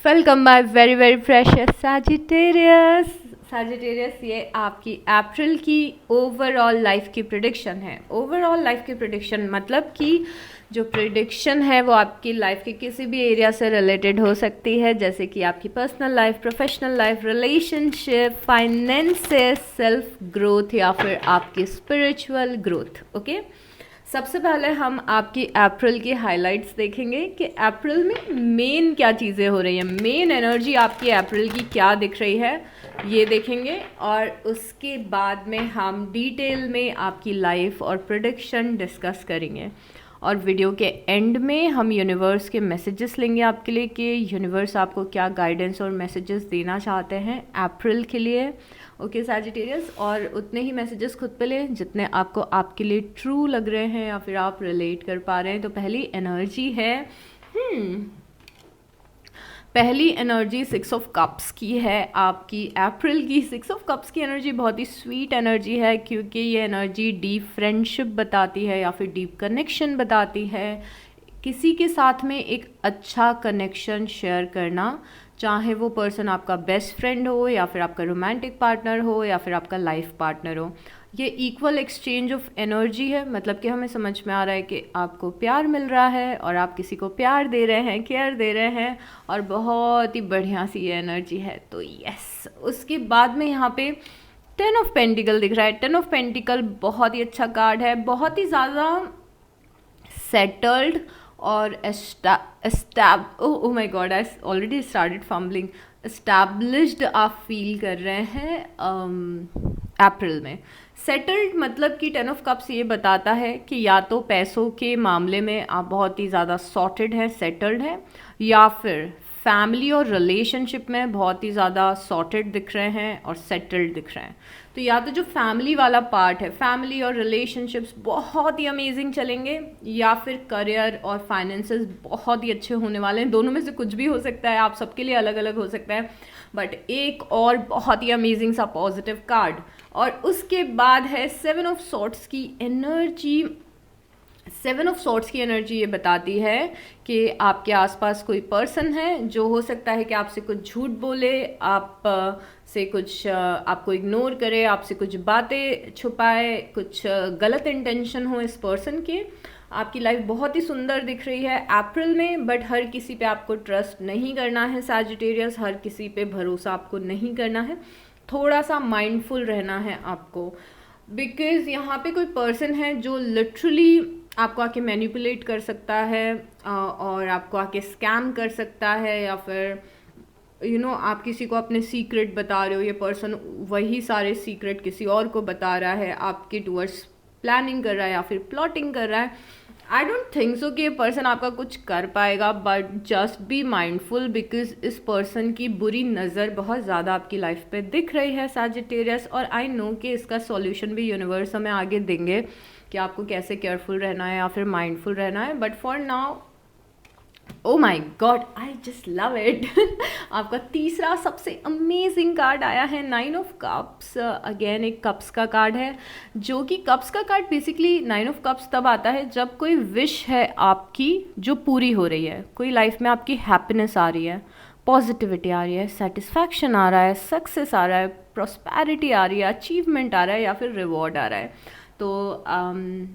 Welcome my very very precious Sagittarius ये आपकी अप्रैल की ओवरऑल लाइफ की प्रिडिक्शन है। ओवरऑल लाइफ की प्रिडिक्शन मतलब कि जो प्रिडिक्शन है वो आपकी लाइफ के किसी भी एरिया से रिलेटेड हो सकती है, जैसे कि आपकी personal life, professional life, relationship, finances, self growth या फिर आपकी स्पिरिचुअल ग्रोथ। ओके, सबसे पहले हम आपकी अप्रैल की हाइलाइट्स देखेंगे कि अप्रैल में मेन क्या चीज़ें हो रही हैं, मेन एनर्जी आपकी अप्रैल की क्या दिख रही है ये देखेंगे, और उसके बाद में हम डिटेल में आपकी लाइफ और प्रेडिक्शन डिस्कस करेंगे। और वीडियो के एंड में हम यूनिवर्स के मैसेजेस लेंगे आपके लिए कि यूनिवर्स आपको क्या गाइडेंस और मैसेजेस देना चाहते हैं अप्रैल के लिए। ओके सैजिटेरियस, और उतने ही मैसेजेस खुद पे लें जितने आपको आपके लिए ट्रू लग रहे हैं या फिर आप रिलेट कर पा रहे हैं। तो पहली एनर्जी है पहली एनर्जी 6 ऑफ कप्स की है आपकी अप्रैल की। 6 ऑफ कप्स की एनर्जी बहुत ही स्वीट एनर्जी है, क्योंकि ये एनर्जी डीप फ्रेंडशिप बताती है या फिर डीप कनेक्शन बताती है। किसी के साथ में एक अच्छा कनेक्शन शेयर करना, चाहे वो पर्सन आपका बेस्ट फ्रेंड हो या फिर आपका रोमांटिक पार्टनर हो या फिर आपका लाइफ पार्टनर हो। ये इक्वल एक्सचेंज ऑफ एनर्जी है, मतलब कि हमें समझ में आ रहा है कि आपको प्यार मिल रहा है और आप किसी को प्यार दे रहे हैं, केयर दे रहे हैं, और बहुत ही बढ़िया सी ये एनर्जी है। तो यस, उसके बाद में यहाँ पे 10 ऑफ पेंटिकल दिख रहा है। 10 ऑफ पेंटिकल बहुत ही अच्छा कार्ड है, बहुत ही ज़्यादा सेटल्ड और oh my God, I already started fumbling. Established आप फील कर रहे हैं अप्रैल में। सेटल्ड मतलब कि 10 ऑफ कप्स ये बताता है कि या तो पैसों के मामले में आप बहुत ही ज़्यादा सॉर्टेड हैं, सेटल्ड हैं, या फिर फैमिली और रिलेशनशिप में बहुत ही ज़्यादा सॉर्टेड दिख रहे हैं और सेटल्ड दिख रहे हैं। तो या तो जो फैमिली वाला पार्ट है, फैमिली और रिलेशनशिप्स बहुत ही अमेजिंग चलेंगे, या फिर करियर और फाइनेंसेस बहुत ही अच्छे होने वाले हैं। दोनों में से कुछ भी हो सकता है, आप सबके लिए अलग अलग हो सकता है, बट एक और बहुत ही अमेजिंग सा पॉजिटिव कार्ड। और उसके बाद है 7 ऑफ सॉर्ट्स की एनर्जी। 7 ऑफ सॉर्ट्स की एनर्जी ये बताती है कि आपके आसपास कोई पर्सन है जो हो सकता है कि आपसे कुछ झूठ बोले, आप से कुछ आपको इग्नोर करे, आपसे कुछ बातें छुपाए, कुछ गलत इंटेंशन हो इस पर्सन के। आपकी लाइफ बहुत ही सुंदर दिख रही है अप्रैल में, बट हर किसी पे आपको ट्रस्ट नहीं करना है सैजिटेरियस, हर किसी पे भरोसा आपको नहीं करना है, थोड़ा सा माइंडफुल रहना है आपको। बिकॉज यहाँ पे कोई पर्सन है जो लिटरली आपको आके मैनिपुलेट कर सकता है और आपको आके स्कैम कर सकता है, या फिर आप किसी को अपने सीक्रेट बता रहे हो, ये पर्सन वही सारे सीक्रेट किसी और को बता रहा है, आपके टूवर्ड्स प्लानिंग कर रहा है या फिर प्लॉटिंग कर रहा है। आई डोंट थिंक सो कि ये पर्सन आपका कुछ कर पाएगा, but just be mindful, because इस पर्सन की बुरी नज़र बहुत ज़्यादा आपकी लाइफ पे दिख रही है सैजिटेरियस। और आई नो कि इसका सॉल्यूशन भी यूनिवर्स हमें आगे देंगे कि आपको कैसे केयरफुल रहना है या फिर माइंडफुल रहना है, but for now oh my god, I just love it. आपका तीसरा सबसे अमेजिंग कार्ड आया है 9 ऑफ कप्स। अगेन एक कप्स का कार्ड है, जो कि कप्स का कार्ड बेसिकली 9 ऑफ कप्स तब आता है जब कोई विश है आपकी जो पूरी हो रही है, कोई लाइफ में आपकी हैप्पीनेस आ रही है, पॉजिटिविटी आ रही है, सेटिस्फैक्शन आ रहा है, सक्सेस आ रहा है, प्रॉस्पेरिटी आ रही है, अचीवमेंट आ रहा है या फिर रिवॉर्ड आ रहा है। तो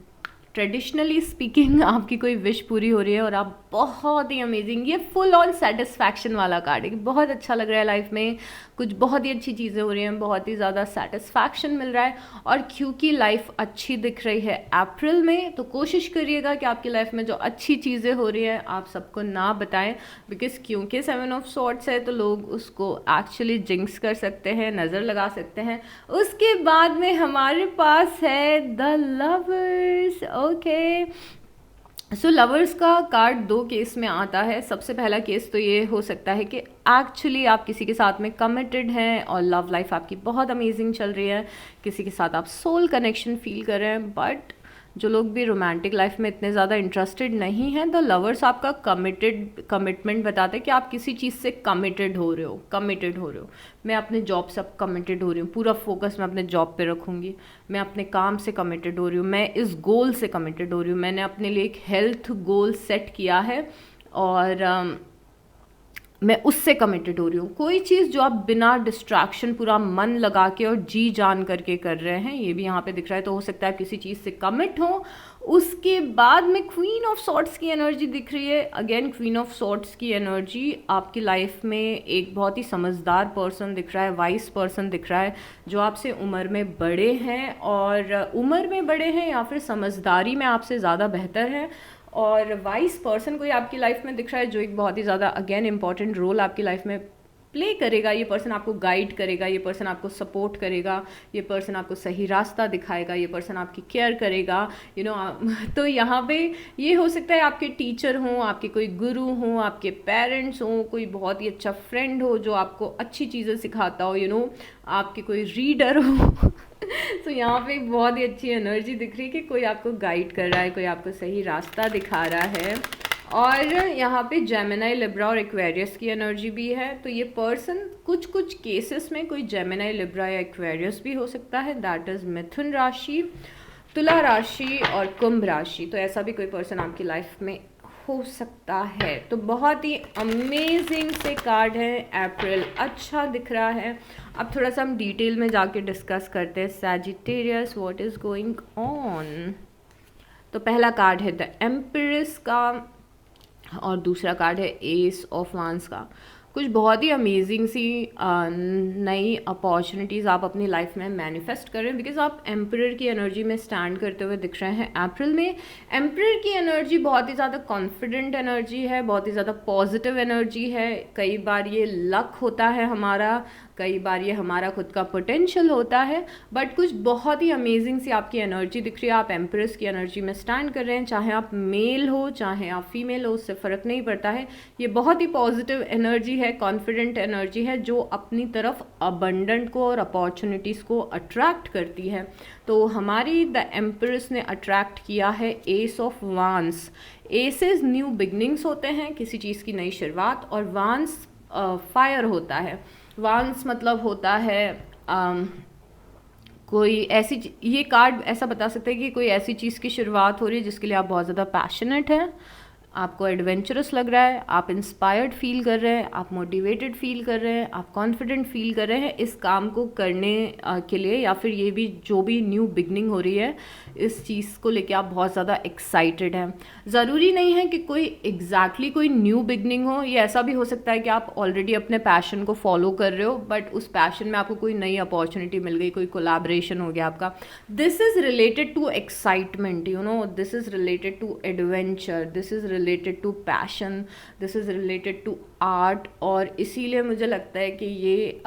ट्रेडिशनली स्पीकिंग आपकी कोई विश पूरी हो रही है और आप बहुत ही अमेजिंग, ये फुल ऑन सेटिस्फैक्शन वाला कार्ड है, बहुत अच्छा लग रहा है लाइफ में, कुछ बहुत ही अच्छी चीज़ें हो रही हैं, बहुत ही ज़्यादा सेटिस्फैक्शन मिल रहा है। और क्योंकि लाइफ अच्छी दिख रही है अप्रैल में, तो कोशिश करिएगा कि आपकी लाइफ में जो अच्छी चीज़ें हो रही हैं आप सबको ना बताएं, बिकॉज क्योंकि 7 ऑफ सॉर्ट्स है तो लोग उसको एक्चुअली जिंक्स कर सकते हैं, नज़र लगा सकते हैं। उसके बाद में हमारे पास है the lovers. Okay, so lovers का कार्ड 2 केस में आता है। सबसे पहला केस तो ये हो सकता है कि एक्चुअली आप किसी के साथ में कमिटेड हैं और लव लाइफ आपकी बहुत अमेजिंग चल रही है, किसी के साथ आप सोल कनेक्शन फील कर रहे हैं, बट जो लोग भी रोमांटिक लाइफ में इतने ज़्यादा इंटरेस्टेड नहीं हैं, द लवर्स आपका कमिटमेंट बताते हैं कि आप किसी चीज़ से कमिटेड हो रहे हो। मैं अपने जॉब से अब कमिटेड हो रही हूँ, पूरा फोकस मैं अपने जॉब पे रखूँगी, मैं अपने काम से कमिटेड हो रही हूँ, मैं इस गोल से कमिटेड हो रही हूँ, मैंने अपने लिए एक हेल्थ गोल सेट किया है और मैं उससे कमिटेड हो रही हूँ। कोई चीज़ जो आप बिना डिस्ट्रैक्शन पूरा मन लगा के और जी जान करके कर रहे हैं, ये भी यहाँ पे दिख रहा है, तो हो सकता है किसी चीज़ से कमिट हो। उसके बाद में क्वीन ऑफ सॉर्ट्स की एनर्जी दिख रही है। अगेन क्वीन ऑफ सॉर्ट्स की एनर्जी आपकी लाइफ में एक बहुत ही समझदार पर्सन दिख रहा है, वाइस पर्सन दिख रहा है, जो आपसे उम्र में बड़े हैं, और उम्र में बड़े हैं या फिर समझदारी में आपसे ज़्यादा बेहतर है। और वाइस पर्सन कोई आपकी लाइफ में दिख रहा है, जो एक बहुत ही ज़्यादा अगेन इंपॉर्टेंट रोल आपकी लाइफ में प्ले करेगा। ये पर्सन आपको गाइड करेगा, ये पर्सन आपको सपोर्ट करेगा, ये पर्सन आपको सही रास्ता दिखाएगा, ये पर्सन आपकी केयर करेगा, तो यहाँ पे ये हो सकता है आपके टीचर हों, आपके कोई गुरु हों, आपके पेरेंट्स हों, कोई बहुत ही अच्छा फ्रेंड हो जो आपको अच्छी चीज़ें सिखाता हो, आपके कोई रीडर हो तो यहाँ पे बहुत ही अच्छी एनर्जी दिख रही है कि कोई आपको गाइड कर रहा है, कोई आपको सही रास्ता दिखा रहा है। और यहाँ पे जेमिनी, लिब्रा और एक्वेरियस की एनर्जी भी है। तो ये पर्सन कुछ केसेस में कोई जेमिनी, लिब्रा या एक्वेरियस भी हो सकता है। दैट इज़ मिथुन राशि, तुला राशि और कुंभ राशि। तो ऐसा भी कोई पर्सन आपकी लाइफ में हो सकता है। तो बहुत ही अमेजिंग से कार्ड है। अप्रैल अच्छा दिख रहा है। अब थोड़ा सा हम डिटेल में जाके डिस्कस करते हैं। Sagittarius, what is going on. तो पहला कार्ड है द एम्प्रेस का, और दूसरा कार्ड है एस ऑफ वांस का। कुछ बहुत ही अमेजिंग सी नई अपॉर्चुनिटीज़ आप अपनी लाइफ में मैनिफेस्ट कर रहे हैं, बिकॉज आप एम्परर की एनर्जी में स्टैंड करते हुए दिख रहे हैं अप्रैल में। एम्परर की एनर्जी बहुत ही ज़्यादा कॉन्फिडेंट एनर्जी है, बहुत ही ज़्यादा पॉजिटिव एनर्जी है। कई बार ये लक होता है हमारा, कई बार ये हमारा खुद का पोटेंशियल होता है, बट कुछ बहुत ही अमेजिंग सी आपकी एनर्जी दिख रही है। आप एम्प्रेस की एनर्जी में स्टैंड कर रहे हैं, चाहे आप मेल हो चाहे आप फीमेल हो, उससे फ़र्क नहीं पड़ता है। ये बहुत ही पॉजिटिव एनर्जी है, कॉन्फिडेंट एनर्जी है, जो अपनी तरफ अबंडेंट को और अपॉर्चुनिटीज़ को अट्रैक्ट करती है। तो हमारी द एम्प्रेस ने अट्रैक्ट किया है एस ऑफ वांस। एसेस न्यू बिगनिंग्स होते हैं, किसी चीज़ की नई शुरुआत, और वांस फायर होता है। वांस मतलब होता है कोई ऐसी, ये कार्ड ऐसा बता सकते हैं कि कोई ऐसी चीज़ की शुरुआत हो रही है जिसके लिए आप बहुत ज़्यादा पैशनेट हैं, आपको एडवेंचरस लग रहा है, आप इंस्पायर्ड फील कर रहे हैं, आप मोटिवेटेड फील कर रहे हैं, आप कॉन्फिडेंट फील कर रहे हैं इस काम को करने के लिए, या फिर ये भी जो भी न्यू बिगनिंग हो रही है इस चीज़ को लेके आप बहुत ज़्यादा एक्साइटेड हैं। ज़रूरी नहीं है कि कोई एग्जैक्टली कोई न्यू बिगनिंग हो, ये ऐसा भी हो सकता है कि आप ऑलरेडी अपने पैशन को फॉलो कर रहे हो, बट उस पैशन में आपको कोई नई अपॉर्चुनिटी मिल गई, कोई कोलैबोरेशन हो गया आपका। This is related to excitement, this is related to adventure, this is related to passion, this is related to art. और इसीलिए मुझे लगता है कि ये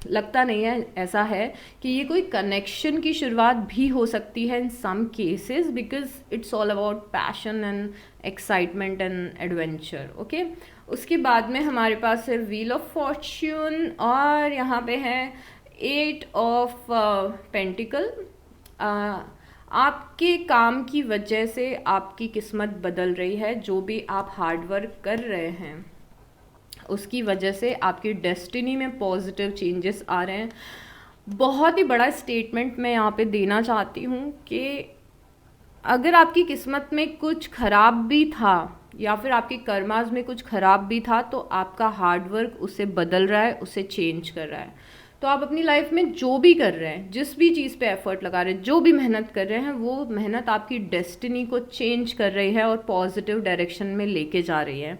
लगता नहीं है, ऐसा है कि ये कोई कनेक्शन की शुरुआत भी हो सकती है in some cases, because it's all about passion and excitement and adventure. Okay, उसके बाद में हमारे पास है व्हील ऑफ फॉर्च्यून, और यहाँ पे है 8 ऑफ पेंटिकल। आपके काम की वजह से आपकी किस्मत बदल रही है। जो भी आप हार्डवर्क कर रहे हैं उसकी वजह से आपकी डेस्टिनी में पॉजिटिव चेंजेस आ रहे हैं। बहुत ही बड़ा स्टेटमेंट मैं यहाँ पे देना चाहती हूँ कि अगर आपकी किस्मत में कुछ खराब भी था या फिर आपके कर्मास में कुछ खराब भी था, तो आपका हार्डवर्क उसे बदल रहा है, उसे चेंज कर रहा है। तो आप अपनी लाइफ में जो भी कर रहे हैं, जिस भी चीज़ पे एफर्ट लगा रहे हैं, जो भी मेहनत कर रहे हैं, वो मेहनत आपकी डेस्टिनी को चेंज कर रही है और पॉजिटिव डायरेक्शन में लेके जा रही है।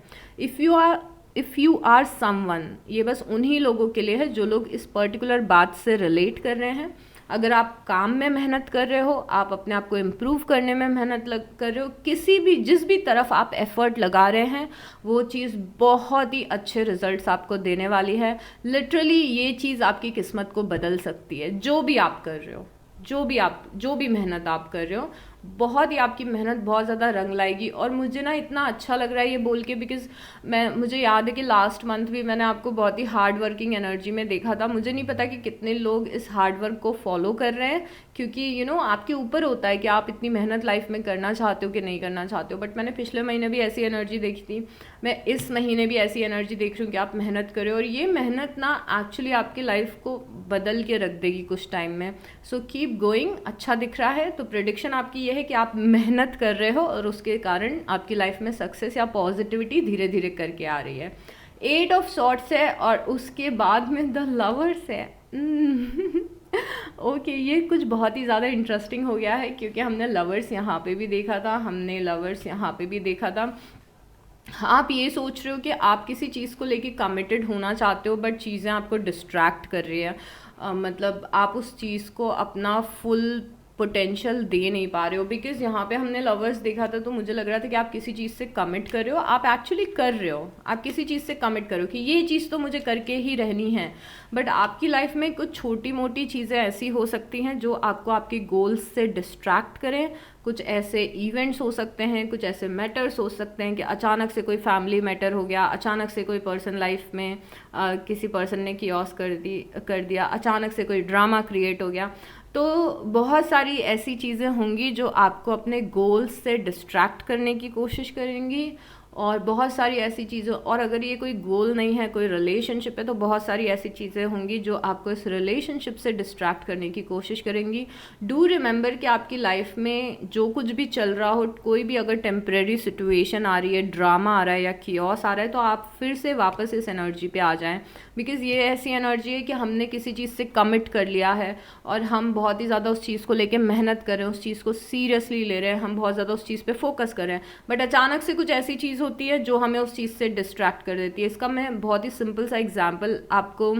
इफ़ यू आर समवन, ये बस उन्हीं लोगों के लिए है जो लोग इस पर्टिकुलर बात से रिलेट कर रहे हैं। अगर आप काम में मेहनत कर रहे हो, आप अपने आप को इम्प्रूव करने में मेहनत कर रहे हो, किसी भी जिस भी तरफ आप एफर्ट लगा रहे हैं, वो चीज़ बहुत ही अच्छे रिजल्ट्स आपको देने वाली है। लिटरली ये चीज़ आपकी किस्मत को बदल सकती है। जो भी आप कर रहे हो, जो भी मेहनत आप कर रहे हो, बहुत ही आपकी मेहनत बहुत ज़्यादा रंग लाएगी। और मुझे ना इतना अच्छा लग रहा है ये बोल के, बिकॉज मुझे याद है कि लास्ट मंथ भी मैंने आपको बहुत ही हार्ड वर्किंग एनर्जी में देखा था। मुझे नहीं पता कि कितने लोग इस हार्ड वर्क को फॉलो कर रहे हैं, क्योंकि आपके ऊपर होता है कि आप इतनी मेहनत लाइफ में करना चाहते हो कि नहीं करना चाहते हो। बट मैंने पिछले महीने भी ऐसी एनर्जी देखी थी, मैं इस महीने भी ऐसी एनर्जी देख रही हूँ कि आप मेहनत करें, और ये मेहनत ना एक्चुअली आपकी लाइफ को बदल के रख देगी कुछ टाइम में। So keep going. अच्छा दिख रहा है। तो प्रेडिक्शन आपकी ये है कि आप मेहनत कर रहे हो और उसके कारण आपकी लाइफ में सक्सेस या पॉजिटिविटी धीरे धीरे करके आ रही है। एट ऑफ सॉर्ट्स है और उसके बाद में द लवर्स है। ओके ये कुछ बहुत ही ज़्यादा इंटरेस्टिंग हो गया है, क्योंकि हमने लवर्स यहाँ पे भी देखा था, हमने लवर्स यहाँ पे भी देखा था। आप ये सोच रहे हो कि आप किसी चीज़ को लेके कमिटेड होना चाहते हो, बट चीज़ें आपको डिस्ट्रैक्ट कर रही है। मतलब आप उस चीज़ को अपना फुल पोटेंशियल दे नहीं पा रहे हो। बिकॉज यहाँ पे हमने लवर्स देखा था तो मुझे लग रहा था कि आप किसी चीज़ से कमिट कर रहे हो, आप एक्चुअली कर रहे हो, आप किसी चीज़ से कमिट करो कि ये चीज़ तो मुझे करके ही रहनी है। बट आपकी लाइफ में कुछ छोटी मोटी चीज़ें ऐसी हो सकती हैं जो आपको आपके गोल्स से डिस्ट्रैक्ट करें। कुछ ऐसे इवेंट्स हो सकते हैं, कुछ ऐसे मैटर्स हो सकते हैं कि अचानक से कोई फैमिली मैटर हो गया, अचानक से कोई पर्सन लाइफ में किसी पर्सन ने कियोस कर दिया, अचानक से कोई ड्रामा क्रिएट हो गया। तो बहुत सारी ऐसी चीज़ें होंगी जो आपको अपने गोल्स से डिस्ट्रैक्ट करने की कोशिश करेंगी, और बहुत सारी ऐसी चीज़ें, और अगर ये कोई गोल नहीं है, कोई रिलेशनशिप है, तो बहुत सारी ऐसी चीज़ें होंगी जो आपको इस रिलेशनशिप से डिस्ट्रैक्ट करने की कोशिश करेंगी। डू रिमेंबर कि आपकी लाइफ में जो कुछ भी चल रहा हो, कोई भी अगर टेम्परेरी सिचुएशन आ रही है, ड्रामा आ रहा है या कियोस आ रहा है, तो आप फिर से वापस इस एनर्जी पे आ जाएं। बिकॉज़ ये ऐसी एनर्जी है कि हमने किसी चीज़ से कमिट कर लिया है और हम बहुत ही ज़्यादा उस चीज़ को लेके मेहनत कर रहे हैं, उस चीज़ को सीरियसली ले रहे हैं, हम बहुत ज़्यादा उस चीज़ पे फोकस कर रहे हैं, बट अचानक से कुछ ऐसी चीज़ होती है जो हमें उस चीज़ से डिस्ट्रैक्ट कर देती है। इसका मैं बहुत ही सिंपल सा एग्जांपल आपको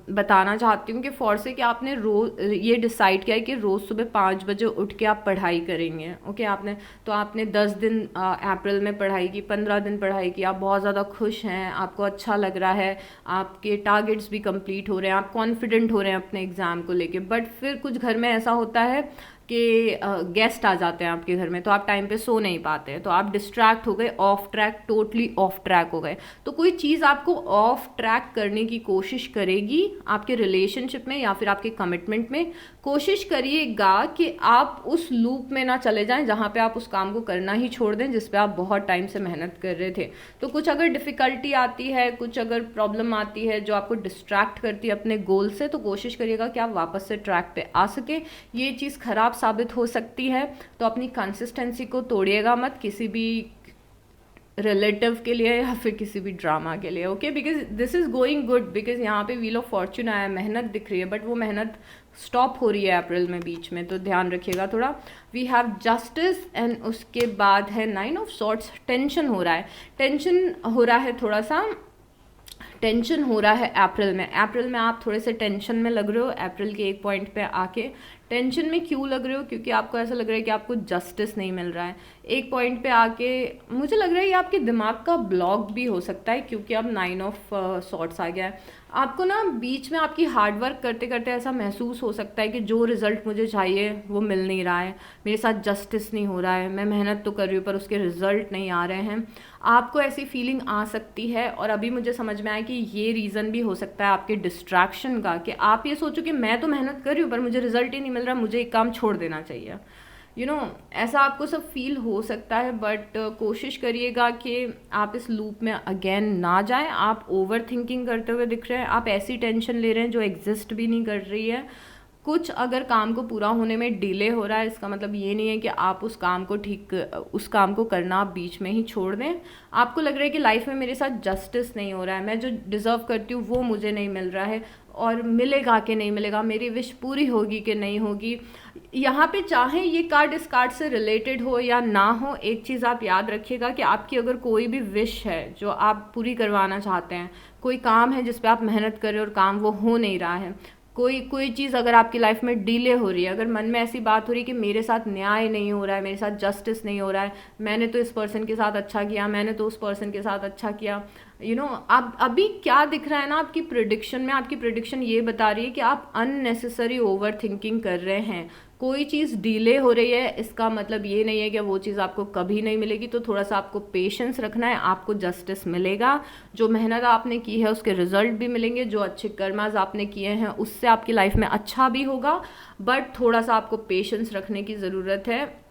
बताना चाहती हूँ कि फॉर से कि आपने रोज़ ये डिसाइड किया है कि रोज़ सुबह 5 बजे उठ के आप पढ़ाई करेंगे। ओके आपने 10 दिन अप्रैल में पढ़ाई की, 15 दिन पढ़ाई की, आप बहुत ज़्यादा खुश हैं, आपको अच्छा लग रहा है, आपके टारगेट्स भी कंप्लीट हो रहे हैं, आप कॉन्फिडेंट हो रहे हैं अपने एग्ज़ाम को लेके। बट फिर कुछ घर में ऐसा होता है कि गेस्ट आ जाते हैं आपके घर में, तो आप टाइम पे सो नहीं पाते हैं, तो आप डिस्ट्रैक्ट हो गए, of track, totally off track हो गए। तो कोई चीज़ आपको ऑफ ट्रैक करने की कोशिश करेगी आपके रिलेशनशिप में या फिर आपके कमिटमेंट में। कोशिश करिएगा कि आप उस लूप में ना चले जाएं जहां पे आप उस काम को करना ही छोड़ दें जिस पे आप बहुत टाइम से मेहनत कर रहे थे। तो कुछ अगर डिफ़िकल्टी आती है, कुछ अगर प्रॉब्लम आती है जो आपको डिस्ट्रैक्ट करती है अपने गोल से, तो कोशिश करिएगा कि आप वापस से ट्रैक पे आ सके। ये चीज़ खराब साबित हो सकती है, तो अपनी कंसिस्टेंसी को तोड़िएगा मत किसी भी रिलेटिव के लिए या फिर किसी भी ड्रामा के लिए। Okay, because this is going good, because यहाँ पे व्हील ऑफ फॉर्चून आया, मेहनत दिख रही है, बट वो मेहनत स्टॉप हो रही है अप्रैल में बीच में, तो ध्यान रखिएगा थोड़ा। वी हैव जस्टिस एंड उसके बाद है 9 ऑफ सॉर्ट्स। टेंशन हो रहा है, थोड़ा सा टेंशन हो रहा है अप्रैल में आप थोड़े से टेंशन में लग रहे हो। अप्रैल के एक पॉइंट पे आके टेंशन में क्यों लग रहे हो? क्योंकि आपको ऐसा लग रहा है कि आपको जस्टिस नहीं मिल रहा है। एक पॉइंट पे आके मुझे लग रहा है ये आपके दिमाग का ब्लॉक भी हो सकता है, क्योंकि अब 9 ऑफ सॉर्ट्स आ गया है। आपको ना बीच में आपकी हार्डवर्क करते करते ऐसा महसूस हो सकता है कि जो रिज़ल्ट मुझे चाहिए वो मिल नहीं रहा है, मेरे साथ जस्टिस नहीं हो रहा है, मैं मेहनत तो कर रही हूँ पर उसके रिज़ल्ट नहीं आ रहे हैं। आपको ऐसी फीलिंग आ सकती है, और अभी मुझे समझ में आया कि ये रीज़न भी हो सकता है आपके डिस्ट्रैक्शन का, कि आप ये सोचो कि मैं तो मेहनत कर रही हूँ पर मुझे रिजल्ट ही नहीं मिल रहा, मुझे एक काम छोड़ देना चाहिए। ऐसा आपको सब फील हो सकता है, बट कोशिश करिएगा कि आप इस लूप में अगेन ना जाएं। आप ओवर थिंकिंग करते हुए दिख रहे हैं, आप ऐसी टेंशन ले रहे हैं जो एग्जिस्ट भी नहीं कर रही है। कुछ अगर काम को पूरा होने में डिले हो रहा है, इसका मतलब ये नहीं है कि आप उस काम को करना आप बीच में ही छोड़ दें। आपको लग रहा है कि लाइफ में मेरे साथ जस्टिस नहीं हो रहा है, मैं जो डिज़र्व करती हूँ वो मुझे नहीं मिल रहा है, और मिलेगा कि नहीं मिलेगा, मेरी विश पूरी होगी कि नहीं होगी। यहाँ पे चाहे ये कार्ड इस कार्ड से रिलेटेड हो या ना हो, एक चीज़ आप याद रखिएगा कि आपकी अगर कोई भी विश है जो आप पूरी करवाना चाहते हैं, कोई काम है जिस पे आप मेहनत कर रहे हो और काम वो हो नहीं रहा है, कोई चीज़ अगर आपकी लाइफ में डिले हो रही है, अगर मन में ऐसी बात हो रही है कि मेरे साथ न्याय नहीं हो रहा है, मेरे साथ जस्टिस नहीं हो रहा है, मैंने तो इस पर्सन के साथ अच्छा किया, मैंने तो उस पर्सन के साथ अच्छा किया, आप अभी क्या दिख रहा है ना आपकी प्रिडिक्शन में, आपकी प्रिडिक्शन ये बता रही है कि आप अननेसेसरी ओवर थिंकिंग कर रहे हैं। कोई चीज़ डिले हो रही है, इसका मतलब ये नहीं है कि वो चीज़ आपको कभी नहीं मिलेगी। तो थोड़ा सा आपको पेशेंस रखना है, आपको जस्टिस मिलेगा। जो मेहनत आपने की है उसके रिजल्ट भी मिलेंगे, जो अच्छे कर्माज आपने किए हैं उससे आपकी लाइफ में अच्छा भी होगा, बट थोड़ा सा आपको पेशेंस रखने की ज़रूरत है।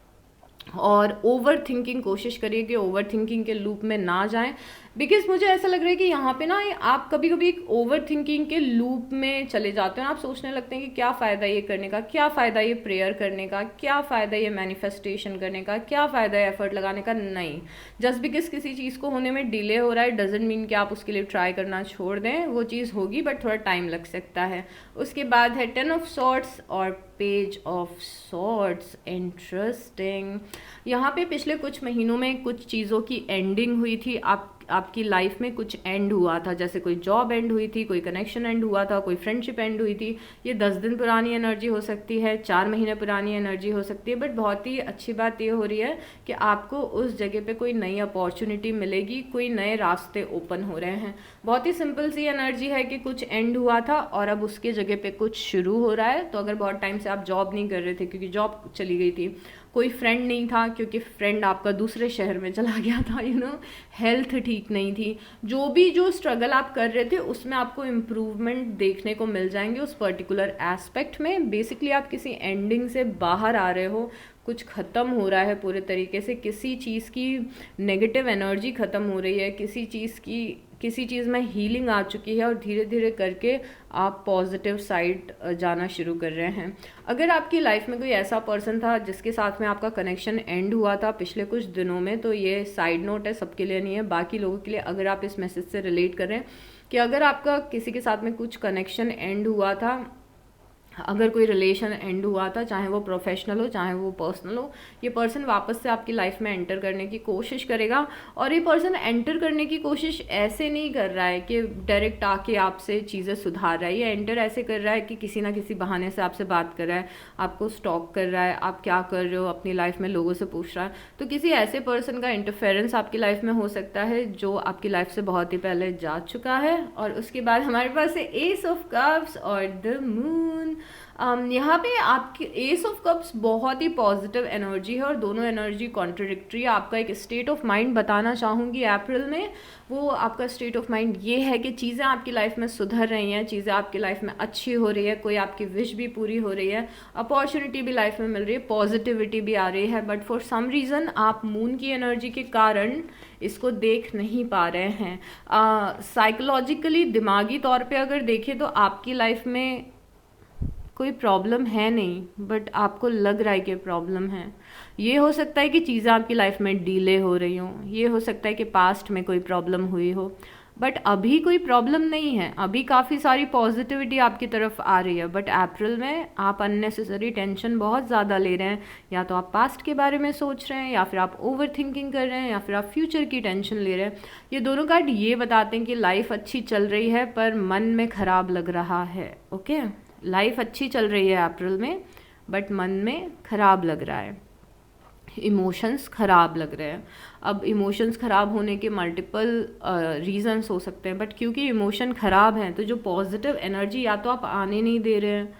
और ओवर थिंकिंग, कोशिश करिए कि ओवर थिंकिंग के लूप में ना जाएं। बिकॉज मुझे ऐसा लग रहा है कि यहाँ पे ना आप कभी कभी एक ओवर थिंकिंग के लूप में चले जाते हैं, आप सोचने लगते हैं कि क्या फ़ायदा ये करने का, क्या फ़ायदा ये प्रेयर करने का, क्या फ़ायदा ये मैनिफेस्टेशन करने का, क्या फ़ायदा है एफर्ट लगाने का। नहीं, जस्ट बिकॉज किसी चीज़ को होने में डिले हो रहा है डजेंट मीन कि आप उसके लिए ट्राई करना छोड़ दें। वो चीज़ होगी बट थोड़ा टाइम लग सकता है। उसके बाद है 10 ऑफ सॉर्ट्स और पेज ऑफ सॉर्ट्स। इंटरेस्टिंग। यहाँ पे पिछले कुछ महीनों में कुछ चीज़ों की एंडिंग हुई थी, आपकी लाइफ में कुछ एंड हुआ था, जैसे कोई जॉब एंड हुई थी, कोई कनेक्शन एंड हुआ था, कोई फ्रेंडशिप एंड हुई थी। ये 10 दिन पुरानी एनर्जी हो सकती है, 4 महीने पुरानी एनर्जी हो सकती है, बट बहुत ही अच्छी बात ये हो रही है कि आपको उस जगह पे कोई नई अपॉर्चुनिटी मिलेगी, कोई नए रास्ते ओपन हो रहे हैं। बहुत ही सिंपल सी एनर्जी है कि कुछ एंड हुआ था और अब उसके जगह पे कुछ शुरू हो रहा है। तो अगर बहुत टाइम से आप जॉब नहीं कर रहे थे क्योंकि जॉब चली गई थी, कोई फ्रेंड नहीं था क्योंकि फ्रेंड आपका दूसरे शहर में चला गया था, हेल्थ ठीक नहीं थी, जो स्ट्रगल आप कर रहे थे उसमें आपको इम्प्रूवमेंट देखने को मिल जाएंगे उस पर्टिकुलर एस्पेक्ट में। बेसिकली आप किसी एंडिंग से बाहर आ रहे हो, कुछ ख़त्म हो रहा है पूरे तरीके से, किसी चीज़ की नेगेटिव एनर्जी ख़त्म हो रही है, किसी चीज़ में हीलिंग आ चुकी है और धीरे धीरे करके आप पॉजिटिव साइड जाना शुरू कर रहे हैं। अगर आपकी लाइफ में कोई ऐसा पर्सन था जिसके साथ में आपका कनेक्शन एंड हुआ था पिछले कुछ दिनों में, तो ये साइड नोट है, सबके लिए नहीं है, बाकी लोगों के लिए। अगर आप इस मैसेज से रिलेट कर रहे हैं कि अगर आपका किसी के साथ में कुछ कनेक्शन एंड हुआ था, अगर कोई रिलेशन एंड हुआ था, चाहे वो प्रोफेशनल हो चाहे वो पर्सनल हो, ये पर्सन वापस से आपकी लाइफ में एंटर करने की कोशिश करेगा। और ये पर्सन एंटर करने की कोशिश ऐसे नहीं कर रहा है कि डायरेक्ट आके आपसे चीज़ें सुधार रहा है, ये एंटर ऐसे कर रहा है कि किसी ना किसी बहाने से आपसे बात कर रहा है, आपको स्टॉक कर रहा है, आप क्या कर रहे हो अपनी लाइफ में, लोगों से पूछ रहा है। तो किसी ऐसे पर्सन का इंटरफेरेंस आपकी लाइफ में हो सकता है जो आपकी लाइफ से बहुत ही पहले जा चुका है। और उसके बाद हमारे पास है एस ऑफ कप्स और द मून। यहाँ पे आपकी एस ऑफ कप्स बहुत ही पॉजिटिव एनर्जी है और दोनों एनर्जी कॉन्ट्रडिक्टरी है। आपका एक स्टेट ऑफ माइंड बताना चाहूँगी अप्रैल में, वो आपका स्टेट ऑफ माइंड ये है कि चीज़ें आपकी लाइफ में सुधर रही हैं, चीज़ें आपकी लाइफ में अच्छी हो रही है, कोई आपकी विश भी पूरी हो रही है, अपॉर्चुनिटी भी लाइफ में मिल रही है, पॉजिटिविटी भी आ रही है। बट फॉर सम रीज़न आप मून की एनर्जी के कारण इसको देख नहीं पा रहे हैं। साइकोलॉजिकली दिमागी तौर पे अगर देखें तो आपकी लाइफ में कोई प्रॉब्लम है नहीं, बट आपको लग रहा है कि प्रॉब्लम है। ये हो सकता है कि चीज़ें आपकी लाइफ में डिले हो रही हों, ये हो सकता है कि पास्ट में कोई प्रॉब्लम हुई हो, बट अभी कोई प्रॉब्लम नहीं है, अभी काफ़ी सारी पॉजिटिविटी आपकी तरफ आ रही है। बट अप्रैल में आप अननेसेसरी टेंशन बहुत ज़्यादा ले रहे हैं, या तो आप पास्ट के बारे में सोच रहे हैं, या फिर आप ओवर थिंकिंग कर रहे हैं, या फिर आप फ्यूचर की टेंशन ले रहे हैं। ये दोनों कार्ड ये बताते हैं कि लाइफ अच्छी चल रही है पर मन में ख़राब लग रहा है। ओके, लाइफ अच्छी चल रही है अप्रैल में बट मन में ख़राब लग रहा है, इमोशंस ख़राब लग रहे हैं। अब इमोशंस ख़राब होने के मल्टीपल रीजंस हो सकते हैं, बट क्योंकि इमोशन ख़राब हैं तो जो पॉजिटिव एनर्जी या तो आप आने नहीं दे रहे हैं,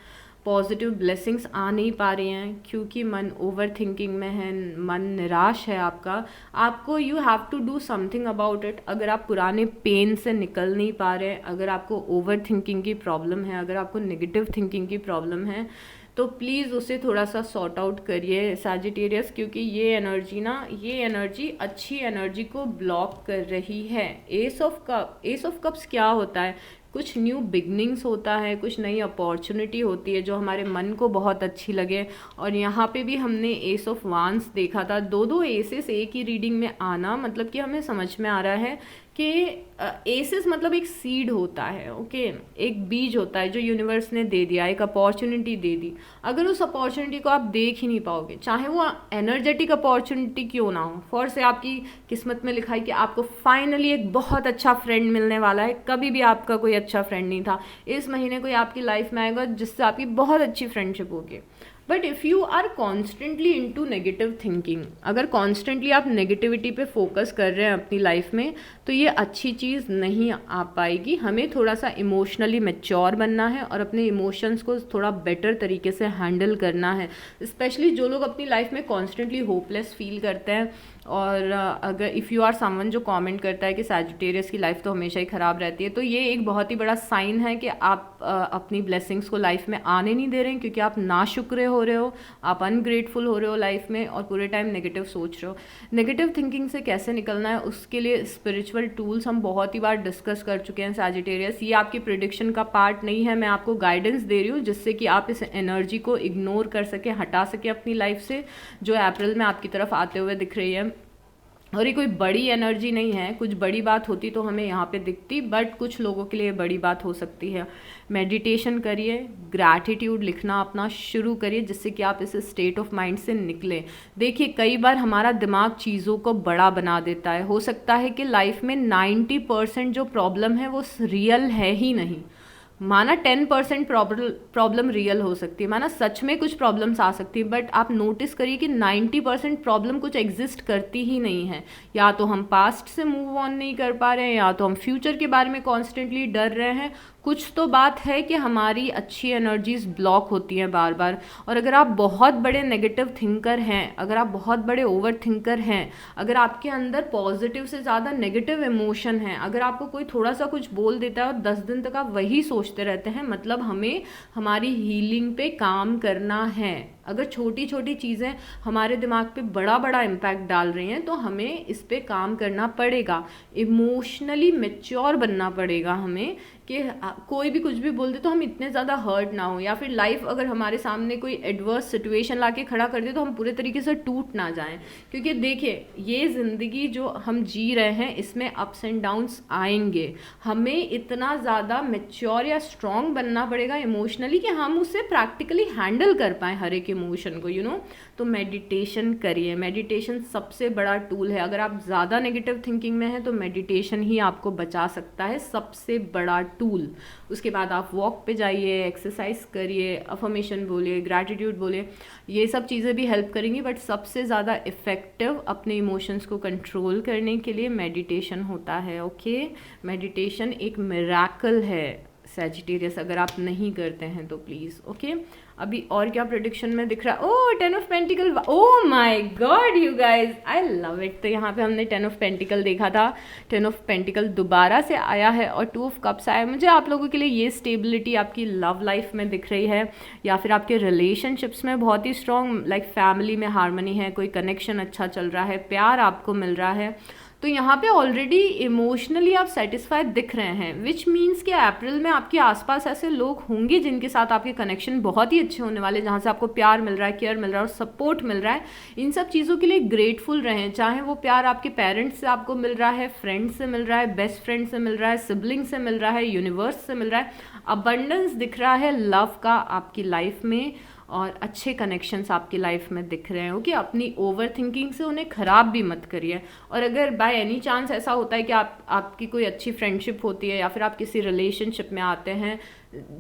पॉजिटिव ब्लेसिंग्स आ नहीं पा रही हैं क्योंकि मन ओवर थिंकिंग में है, मन निराश है आपको you have to do something about it. अगर आप पुराने पेन से निकल नहीं पा रहे हैं, अगर आपको ओवर थिंकिंग की प्रॉब्लम है, अगर आपको नेगेटिव थिंकिंग की प्रॉब्लम है, तो प्लीज़ उसे थोड़ा सा सॉर्ट आउट करिए सैजिटेरियस, क्योंकि ये एनर्जी अच्छी एनर्जी को ब्लॉक कर रही है। एस ऑफ कप्स क्या होता है? कुछ न्यू बिगनिंग्स होता है, कुछ नई अपॉर्चुनिटी होती है जो हमारे मन को बहुत अच्छी लगे। और यहाँ पे भी हमने एस ऑफ वांस देखा था, दो एसेस एक ही रीडिंग में आना, मतलब कि हमें समझ में आ रहा है कि एसेस मतलब एक सीड होता है, ओके, एक बीज होता है जो यूनिवर्स ने दे दिया, एक अपॉर्चुनिटी दे दी। अगर उस अपॉर्चुनिटी को आप देख ही नहीं पाओगे, चाहे वो एनर्जेटिक अपॉर्चुनिटी क्यों ना हो, फॉर से आपकी किस्मत में लिखा है कि आपको फाइनली एक बहुत अच्छा फ्रेंड मिलने वाला है, कभी भी आपका कोई अच्छा फ्रेंड नहीं था, इस महीने कोई आपकी लाइफ में आएगा जिससे आपकी बहुत अच्छी फ्रेंडशिप होगी। But if you are constantly into negative thinking, अगर कॉन्स्टेंटली आप नेगेटिविटी पे फोकस कर रहे हैं अपनी लाइफ में, तो ये अच्छी चीज़ नहीं आ पाएगी। हमें थोड़ा सा इमोशनली मैच्योर बनना है और अपने इमोशंस को थोड़ा बेटर तरीके से हैंडल करना है। स्पेशली जो लोग अपनी लाइफ में कॉन्स्टेंटली होपलेस फील करते हैं, और अगर इफ़ यू आर समवन जो कमेंट करता है कि सैजिटेरियस की लाइफ तो हमेशा ही ख़राब रहती है, तो ये एक बहुत ही बड़ा साइन है कि आप अपनी ब्लेसिंग्स को लाइफ में आने नहीं दे रहे हैं, क्योंकि आप नाशुक्र हो रहे हो, आप अनग्रेटफुल हो रहे हो लाइफ में, और पूरे टाइम नेगेटिव सोच रहे हो। नेगेटिव थिंकिंग से कैसे निकलना है उसके लिए स्पिरिचुअल टूल्स हम बहुत ही बार डिस्कस कर चुके हैं सैजिटेरियस। ये आपकी प्रिडिक्शन का पार्ट नहीं है, मैं आपको गाइडेंस दे रही हूँ जिससे कि आप इस एनर्जी को इग्नोर कर सकें, हटा सकें अपनी लाइफ से, जो अप्रैल में आपकी तरफ आते हुए दिख रही है। और ये कोई बड़ी एनर्जी नहीं है, कुछ बड़ी बात होती तो हमें यहाँ पे दिखती, बट कुछ लोगों के लिए बड़ी बात हो सकती है। मेडिटेशन करिए, ग्रैटिट्यूड लिखना अपना शुरू करिए, जिससे कि आप इस स्टेट ऑफ माइंड से निकलें। देखिए कई बार हमारा दिमाग चीज़ों को बड़ा बना देता है, हो सकता है कि लाइफ में 90% जो प्रॉब्लम है वो रियल है ही नहीं। माना 10% प्रॉब्लम रियल हो सकती है, माना सच में कुछ प्रॉब्लम्स आ सकती है, बट आप नोटिस करिए कि 90% प्रॉब्लम कुछ एग्जिस्ट करती ही नहीं है। या तो हम पास्ट से मूव ऑन नहीं कर पा रहे हैं, या तो हम फ्यूचर के बारे में कॉन्स्टेंटली डर रहे हैं। कुछ तो बात है कि हमारी अच्छी एनर्जीज ब्लॉक होती हैं बार बार। और अगर आप बहुत बड़े नेगेटिव थिंकर हैं, अगर आप बहुत बड़े ओवर थिंकर हैं, अगर आपके अंदर पॉजिटिव से ज़्यादा नेगेटिव इमोशन है, अगर आपको कोई थोड़ा सा कुछ बोल देता है और 10 दिन तक आप वही सोचते रहते हैं, मतलब हमें हमारी हीलिंग पे काम करना है। अगर छोटी छोटी चीज़ें हमारे दिमाग पे बड़ा बड़ा इम्पैक्ट डाल रही हैं तो हमें इस पे काम करना पड़ेगा, इमोशनली मैच्योर बनना पड़ेगा हमें, कि कोई भी कुछ भी बोल दे तो हम इतने ज़्यादा हर्ट ना हो, या फिर लाइफ अगर हमारे सामने कोई एडवर्स सिचुएशन लाके खड़ा कर दे तो हम पूरे तरीके से टूट ना जाएं। क्योंकि देखिए ये ज़िंदगी जो हम जी रहे हैं इसमें अप्स एंड डाउन्स आएंगे, हमें इतना ज़्यादा मैच्योर या स्ट्रॉन्ग बनना पड़ेगा इमोशनली कि हम उसे प्रैक्टिकली हैंडल कर पाएँ हर एक इमोशन को, यू नो। तो मेडिटेशन करिए, मेडिटेशन सबसे बड़ा टूल है। अगर आप ज़्यादा नेगेटिव थिंकिंग में हैं तो मेडिटेशन ही आपको बचा सकता है, सबसे बड़ा टूल। उसके बाद आप वॉक पे जाइए, एक्सरसाइज करिए, अफर्मेशन बोलिए, ग्रैटिट्यूड बोलिए, ये सब चीज़ें भी हेल्प करेंगी, बट सबसे ज़्यादा इफ़ेक्टिव अपने इमोशंस को कंट्रोल करने के लिए मेडिटेशन होता है। ओके, मेडिटेशन एक मिरेकल है सैजिटेरियस, अगर आप नहीं करते हैं तो प्लीज़। ओके, अभी और क्या प्रेडिक्शन में दिख रहा है? ओह 10 of pentacle, oh my God you guys, I love it. तो यहाँ पे हमने 10 ऑफ पेंटिकल देखा था, 10 ऑफ पेंटिकल दोबारा से आया है और 2 ऑफ कप्स आया। मुझे आप लोगों के लिए ये स्टेबिलिटी आपकी लव लाइफ में दिख रही है, या फिर आपके रिलेशनशिप्स में बहुत ही स्ट्रॉन्ग, लाइक फैमिली में हार्मनी है, कोई कनेक्शन अच्छा चल रहा है, प्यार आपको मिल रहा है। तो यहाँ पे ऑलरेडी इमोशनली आप सेटिस्फाइड दिख रहे हैं, विच मीन्स कि अप्रैल में आपके आसपास ऐसे लोग होंगे जिनके साथ आपके कनेक्शन बहुत ही अच्छे होने वाले, जहाँ से आपको प्यार मिल रहा है, केयर मिल रहा है और सपोर्ट मिल रहा है। इन सब चीज़ों के लिए ग्रेटफुल रहें, चाहे वो प्यार आपके पेरेंट्स से आपको मिल रहा है, फ्रेंड से मिल रहा है, बेस्ट फ्रेंड से मिल रहा है, सिबलिंग से मिल रहा है, यूनिवर्स से मिल रहा है। अबंडेंस दिख रहा है लव का आपकी लाइफ में, और अच्छे कनेक्शंस आपकी लाइफ में दिख रहे हैं। ओके, अपनी ओवर थिंकिंग से उन्हें ख़राब भी मत करिए। और अगर बाय एनी चांस ऐसा होता है कि आपकी कोई अच्छी फ्रेंडशिप होती है, या फिर आप किसी रिलेशनशिप में आते हैं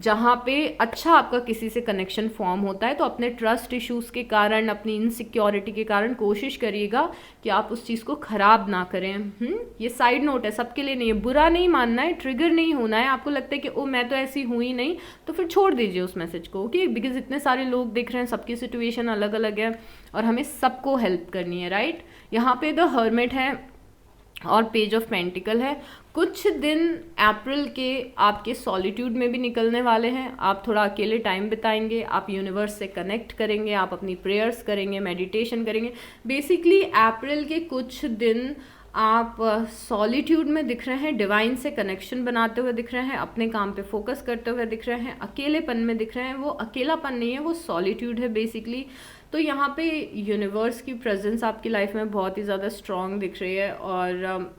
जहाँ पे अच्छा आपका किसी से कनेक्शन फॉर्म होता है, तो अपने ट्रस्ट इश्यूज़ के कारण, अपनी इनसिक्योरिटी के कारण कोशिश करिएगा कि आप उस चीज़ को ख़राब ना करें। ये साइड नोट है, सबके लिए नहीं है, बुरा नहीं मानना है, ट्रिगर नहीं होना है। आपको लगता है कि ओ मैं तो ऐसी हुई ही नहीं, तो फिर छोड़ दीजिए उस मैसेज को। ओके, बिकॉज इतने सारे लोग दिख रहे हैं, सबकी सिचुएशन अलग अलग है और हमें सबको हेल्प करनी है, राइट। यहाँ पे द हर्मिट है और पेज ऑफ पेंटिकल है। कुछ दिन अप्रैल के आपके सॉलिट्यूड में भी निकलने वाले हैं, आप थोड़ा अकेले टाइम बिताएंगे, आप यूनिवर्स से कनेक्ट करेंगे, आप अपनी प्रेयर्स करेंगे, मेडिटेशन करेंगे। बेसिकली अप्रैल के कुछ दिन आप सॉलिट्यूड में दिख रहे हैं, डिवाइन से कनेक्शन बनाते हुए दिख रहे हैं, अपने काम पे फोकस करते हुए दिख रहे हैं, अकेलेपन में दिख रहे हैं। वो अकेलापन नहीं है, वो सॉलिट्यूड है बेसिकली। तो यहाँ पे यूनिवर्स की प्रेजेंस आपकी लाइफ में बहुत ही ज़्यादा स्ट्रॉन्ग दिख रही है, और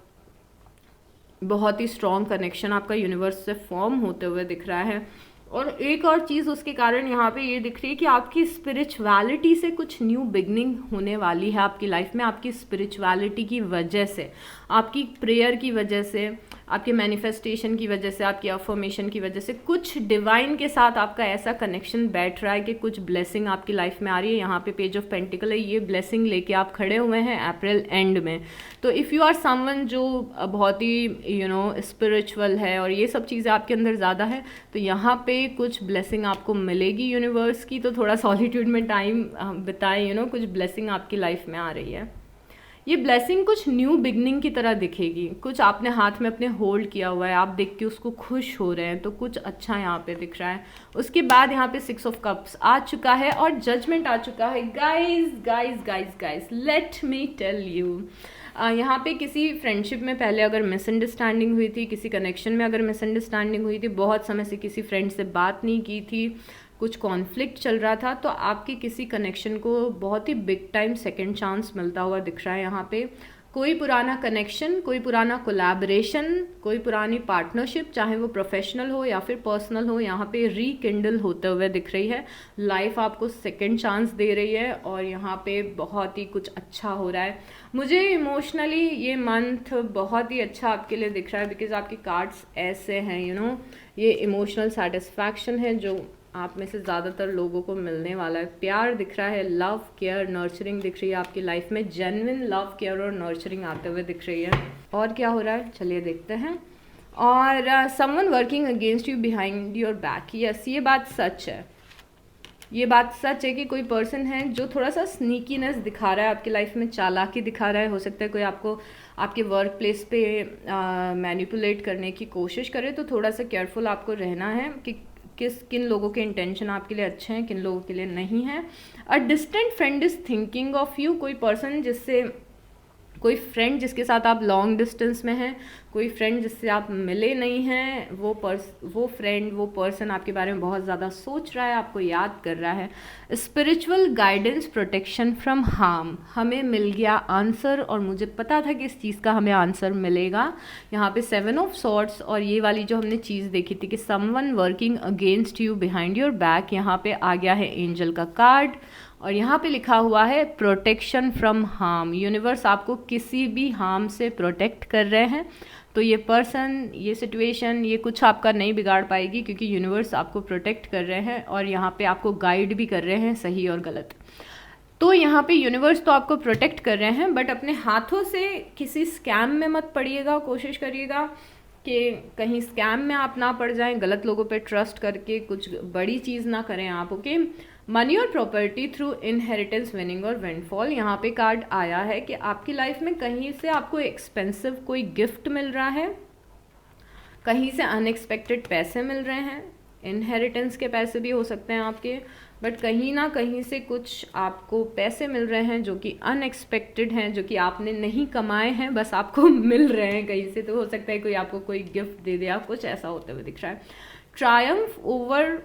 बहुत ही स्ट्रॉन्ग कनेक्शन आपका यूनिवर्स से फॉर्म होते हुए दिख रहा है। और एक और चीज़ उसके कारण यहाँ पे ये दिख रही है कि आपकी स्पिरिचुअलिटी से कुछ न्यू बिगनिंग होने वाली है आपकी लाइफ में। आपकी स्पिरिचुअलिटी की वजह से, आपकी प्रेयर की वजह से, आपके मैनिफेस्टेशन की वजह से, आपकी अफर्मेशन की वजह से कुछ डिवाइन के साथ आपका ऐसा कनेक्शन बैठ रहा है कि कुछ ब्लेसिंग आपकी लाइफ में आ रही है। यहाँ पे पेज ऑफ पेंटिकल है, ये ब्लेसिंग लेके आप खड़े हुए हैं अप्रैल एंड में। तो इफ़ यू आर समवन जो बहुत ही स्पिरिचुअल है और ये सब चीज़ें आपके अंदर ज़्यादा है, तो यहाँ पे कुछ ब्लेसिंग आपको मिलेगी यूनिवर्स की। तो थोड़ा सॉलिट्यूड में टाइम बिताएं, कुछ ब्लेसिंग आपकी लाइफ में आ रही है। ये ब्लेसिंग कुछ न्यू बिगनिंग की तरह दिखेगी, कुछ आपने हाथ में अपने होल्ड किया हुआ है, आप देख के उसको खुश हो रहे हैं, तो कुछ अच्छा यहाँ पे दिख रहा है। उसके बाद यहाँ पे 6 ऑफ कप्स आ चुका है और जजमेंट आ चुका है। Guys guys guys guys let me tell you, यहाँ पे किसी फ्रेंडशिप में पहले अगर मिसअंडरस्टैंडिंग हुई थी, किसी कनेक्शन में अगर मिसअंडरस्टैंडिंग हुई थी, बहुत समय से किसी फ्रेंड से बात नहीं की थी, कुछ कॉन्फ्लिक्ट चल रहा था, तो आपके किसी कनेक्शन को बहुत ही बिग टाइम सेकंड चांस मिलता हुआ दिख रहा है यहाँ पे। कोई पुराना कनेक्शन, कोई पुराना कोलैबोरेशन, कोई पुरानी पार्टनरशिप, चाहे वो प्रोफेशनल हो या फिर पर्सनल हो, यहाँ पे रीकिंडल होते हुए दिख रही है। लाइफ आपको सेकंड चांस दे रही है और यहाँ पे बहुत ही कुछ अच्छा हो रहा है। मुझे इमोशनली ये मंथ बहुत ही अच्छा आपके लिए दिख रहा है, बिकॉज आपके कार्ड्स ऐसे हैं, यू नो, ये इमोशनल सेटिस्फैक्शन है जो आप में से ज़्यादातर लोगों को मिलने वाला है। प्यार दिख रहा है, लव केयर नर्चरिंग दिख रही है आपकी लाइफ में, जेन्युइन लव केयर और नर्चरिंग आते हुए दिख रही है। और क्या हो रहा है चलिए देखते हैं। और someone working against you behind your back, yes ये बात सच है, ये बात सच है कि कोई पर्सन है जो थोड़ा सा स्नीकीनेस दिखा रहा है आपकी लाइफ में, चालाकी दिखा रहा है। हो सकता है कोई आपको आपके वर्क प्लेस पे मैनिपुलेट करने की कोशिश करे, तो थोड़ा सा केयरफुल आपको रहना है कि किन लोगों के इंटेंशन आपके लिए अच्छे हैं, किन लोगों के लिए नहीं है। A distant friend is thinking of you, कोई पर्सन जिससे, कोई फ्रेंड जिसके साथ आप लॉन्ग डिस्टेंस में हैं, कोई फ्रेंड जिससे आप मिले नहीं हैं, वो फ्रेंड, वो पर्सन आपके बारे में बहुत ज़्यादा सोच रहा है, आपको याद कर रहा है। Spiritual guidance, protection from harm, हमें मिल गया आंसर और मुझे पता था कि इस चीज़ का हमें आंसर मिलेगा। यहाँ पे 7 ऑफ सॉर्ड्स और ये वाली जो हमने चीज़ देखी थी कि someone working against you behind your back, यहाँ पे आ गया है एंजल का कार्ड और यहाँ पे लिखा हुआ है प्रोटेक्शन फ्रॉम हार्म। यूनिवर्स आपको किसी भी हार्म से प्रोटेक्ट कर रहे हैं, तो ये पर्सन, ये सिचुएशन, ये कुछ आपका नहीं बिगाड़ पाएगी क्योंकि यूनिवर्स आपको प्रोटेक्ट कर रहे हैं और यहाँ पे आपको गाइड भी कर रहे हैं सही और गलत। तो यहाँ पे यूनिवर्स तो आपको प्रोटेक्ट कर रहे हैं, बट अपने हाथों से किसी स्कैम में मत पड़िएगा। कोशिश करिएगा कि कहीं स्कैम में आप ना पड़ जाएं, गलत लोगों पे ट्रस्ट करके कुछ बड़ी चीज़ ना करें आप, ओके। मनी और प्रॉपर्टी थ्रू इनहेरिटेंस, विनिंग और विंडफॉल, यहाँ पे कार्ड आया है कि आपकी लाइफ में कहीं से आपको एक्सपेंसिव कोई गिफ्ट मिल रहा है, कहीं से अनएक्सपेक्टेड पैसे मिल रहे हैं, इनहेरिटेंस के पैसे भी हो सकते हैं आपके, बट कहीं ना कहीं से कुछ आपको पैसे मिल रहे हैं जो कि अनएक्सपेक्टेड हैं, जो कि आपने नहीं कमाए हैं, बस आपको मिल रहे हैं कहीं से। तो हो सकता है कोई आपको कोई गिफ्ट दे दे, आप कुछ ऐसा होते हुए दिख रहा है। Triumph over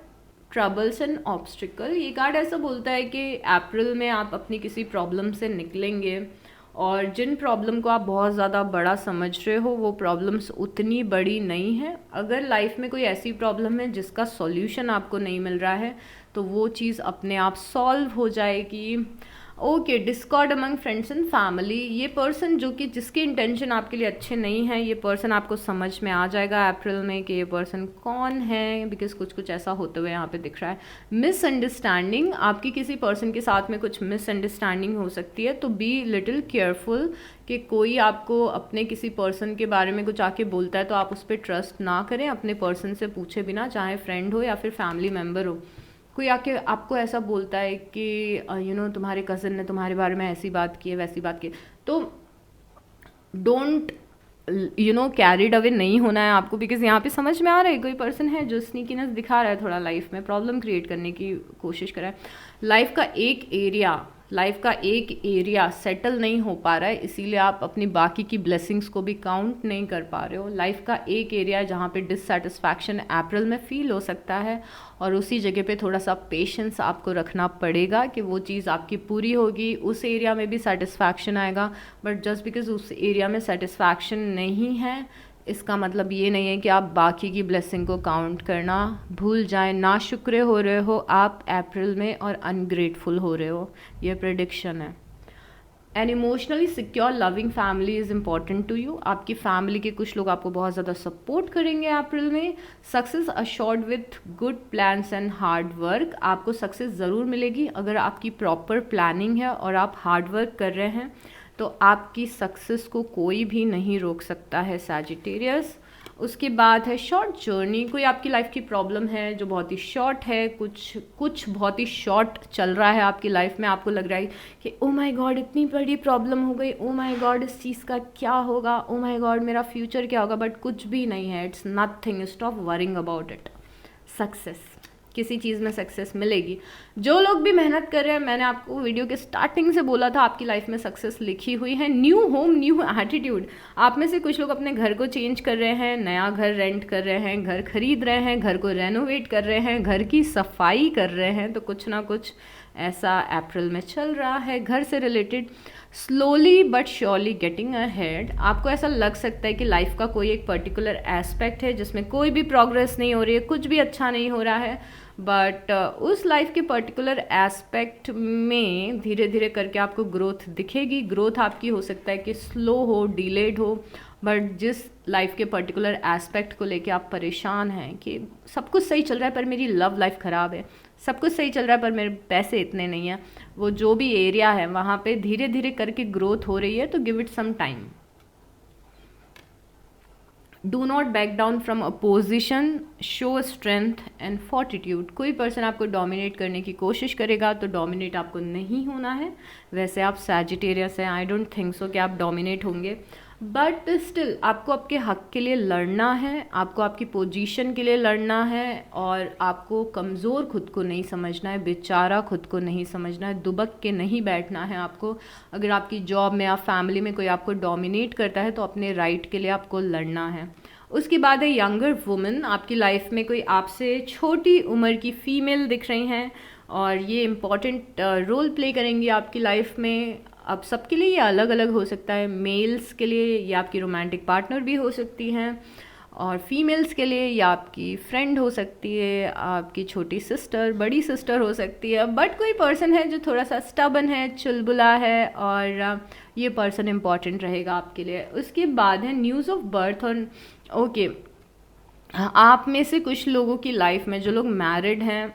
troubles and obstacle, ये कार्ड ऐसा बोलता है कि अप्रैल में आप अपनी किसी प्रॉब्लम से निकलेंगे और जिन प्रॉब्लम को आप बहुत ज़्यादा बड़ा समझ रहे हो वो प्रॉब्लम्स उतनी बड़ी नहीं है। अगर लाइफ में कोई ऐसी प्रॉब्लम है जिसका सॉल्यूशन आपको नहीं मिल रहा है तो वो चीज़ अपने आप सॉल्व हो जाएगी। Okay, Discord among friends and family, ये पर्सन जो कि जिसके इंटेंशन आपके लिए अच्छे नहीं हैं, ये पर्सन आपको समझ में आ जाएगा अप्रैल में कि ये पर्सन कौन है, बिकॉज कुछ ऐसा होते हुए यहाँ पे दिख रहा है। मिसअंडरस्टैंडिंग, आपकी किसी पर्सन के साथ में कुछ मिसअंडरस्टैंडिंग हो सकती है, तो बी लिटिल केयरफुल कि कोई आपको अपने किसी पर्सन के बारे में कुछ आके बोलता है तो आप उस पर ट्रस्ट ना करें, अपने पर्सन से पूछे बिना, चाहे फ्रेंड हो या फिर फैमिली मेम्बर हो। कोई आके आपको ऐसा बोलता है कि यू नो तुम्हारे कज़न ने तुम्हारे बारे में ऐसी बात की है, वैसी बात की, तो don't you know carried away नहीं होना है आपको, बिकॉज यहाँ पे समझ में आ रहा है कोई पर्सन है जो स्नीकीनेस दिखा रहा है, थोड़ा लाइफ में प्रॉब्लम क्रिएट करने की कोशिश कर रहा है। लाइफ का एक एरिया सेटल नहीं हो पा रहा है, इसीलिए आप अपनी बाकी की ब्लेसिंग्स को भी काउंट नहीं कर पा रहे हो। लाइफ का एक एरिया जहाँ पे डिससेटिस्फैक्शन अप्रैल में फील हो सकता है और उसी जगह पे थोड़ा सा पेशेंस आपको रखना पड़ेगा कि वो चीज़ आपकी पूरी होगी, उस एरिया में भी सेटिस्फैक्शन आएगा। बट जस्ट बिकॉज उस एरिया में सेटिस्फैक्शन नहीं है इसका मतलब ये नहीं है कि आप बाकी की ब्लेसिंग को काउंट करना भूल जाएं। नाशुक्र हो रहे हो आप अप्रैल में और अनग्रेटफुल हो रहे हो, ये प्रेडिक्शन है। An emotionally secure loving family is important to you, आपकी फैमिली के कुछ लोग आपको बहुत ज़्यादा सपोर्ट करेंगे अप्रैल में। Success assured with good plans and hard work, आपको सक्सेस ज़रूर मिलेगी अगर आपकी प्रॉपर प्लानिंग है और आप हार्ड वर्क कर रहे हैं तो आपकी सक्सेस को कोई भी नहीं रोक सकता है सैजिटेरियस। उसके बाद है शॉर्ट जर्नी, कोई आपकी लाइफ की प्रॉब्लम है जो बहुत ही शॉर्ट है, कुछ बहुत ही शॉर्ट चल रहा है आपकी लाइफ में, आपको लग रहा है कि ओ माय गॉड इतनी बड़ी प्रॉब्लम हो गई, ओ माय गॉड इस चीज़ का क्या होगा, ओ माय गॉड मेरा फ्यूचर क्या होगा, बट कुछ भी नहीं है, it's nothing, stop worrying about it. Success, किसी चीज़ में सक्सेस मिलेगी। जो लोग भी मेहनत कर रहे हैं, मैंने आपको वीडियो के स्टार्टिंग से बोला था आपकी लाइफ में सक्सेस लिखी हुई है। न्यू होम, न्यू एटीट्यूड, आप में से कुछ लोग अपने घर को चेंज कर रहे हैं, नया घर रेंट कर रहे हैं, घर खरीद रहे हैं, घर को रेनोवेट कर रहे हैं, घर की सफाई कर रहे हैं, तो कुछ ना कुछ ऐसा अप्रैल में चल रहा है घर से related. Slowly but surely getting ahead, आपको ऐसा लग सकता है कि लाइफ का कोई एक पर्टिकुलर एस्पेक्ट है जिसमें कोई भी प्रोग्रेस नहीं हो रही है, कुछ भी अच्छा नहीं हो रहा है, बट उस लाइफ के पर्टिकुलर एस्पेक्ट में धीरे धीरे करके आपको ग्रोथ दिखेगी। ग्रोथ आपकी हो सकता है कि स्लो हो, डिलेड हो, बट जिस लाइफ के पर्टिकुलर एस्पेक्ट को लेके आप परेशान हैं कि सब कुछ सही चल रहा है पर मेरी लव लाइफ ख़राब है, सब कुछ सही चल रहा है पर मेरे पैसे इतने नहीं हैं, वो जो भी एरिया है वहाँ पे धीरे धीरे करके ग्रोथ हो रही है, तो give it some time. Do not back down from opposition, show strength and fortitude. कोई पर्सन आपको डोमिनेट करने की कोशिश करेगा तो डोमिनेट आपको नहीं होना है। वैसे आप सैजिटेरियस हैं, आई डोंट थिंक सो कि आप डोमिनेट होंगे, बट स्टिल आपको आपके हक के लिए लड़ना है, आपको आपकी पोजीशन के लिए लड़ना है, और आपको कमज़ोर खुद को नहीं समझना है, बेचारा खुद को नहीं समझना है, दुबक के नहीं बैठना है आपको। अगर आपकी जॉब में या फैमिली में कोई आपको डोमिनेट करता है तो अपने राइट के लिए आपको लड़ना है। उसके बाद है यंगर वुमेन, आपकी लाइफ में कोई आपसे छोटी उम्र की फ़ीमेल दिख रही हैं और ये इम्पॉर्टेंट रोल प्ले करेंगी आपकी लाइफ में। अब सबके लिए ये अलग अलग हो सकता है, मेल्स के लिए ये आपकी रोमांटिक पार्टनर भी हो सकती हैं, और फीमेल्स के लिए ये आपकी फ्रेंड हो सकती है, आपकी छोटी सिस्टर, बड़ी सिस्टर हो सकती है, बट कोई पर्सन है जो थोड़ा सा स्टबन है, चुलबुला है, और ये पर्सन इम्पॉर्टेंट रहेगा आपके लिए। उसके बाद है न्यूज़ ऑफ बर्थ और ओके, आप में से कुछ लोगों की लाइफ में जो लोग मैरिड हैं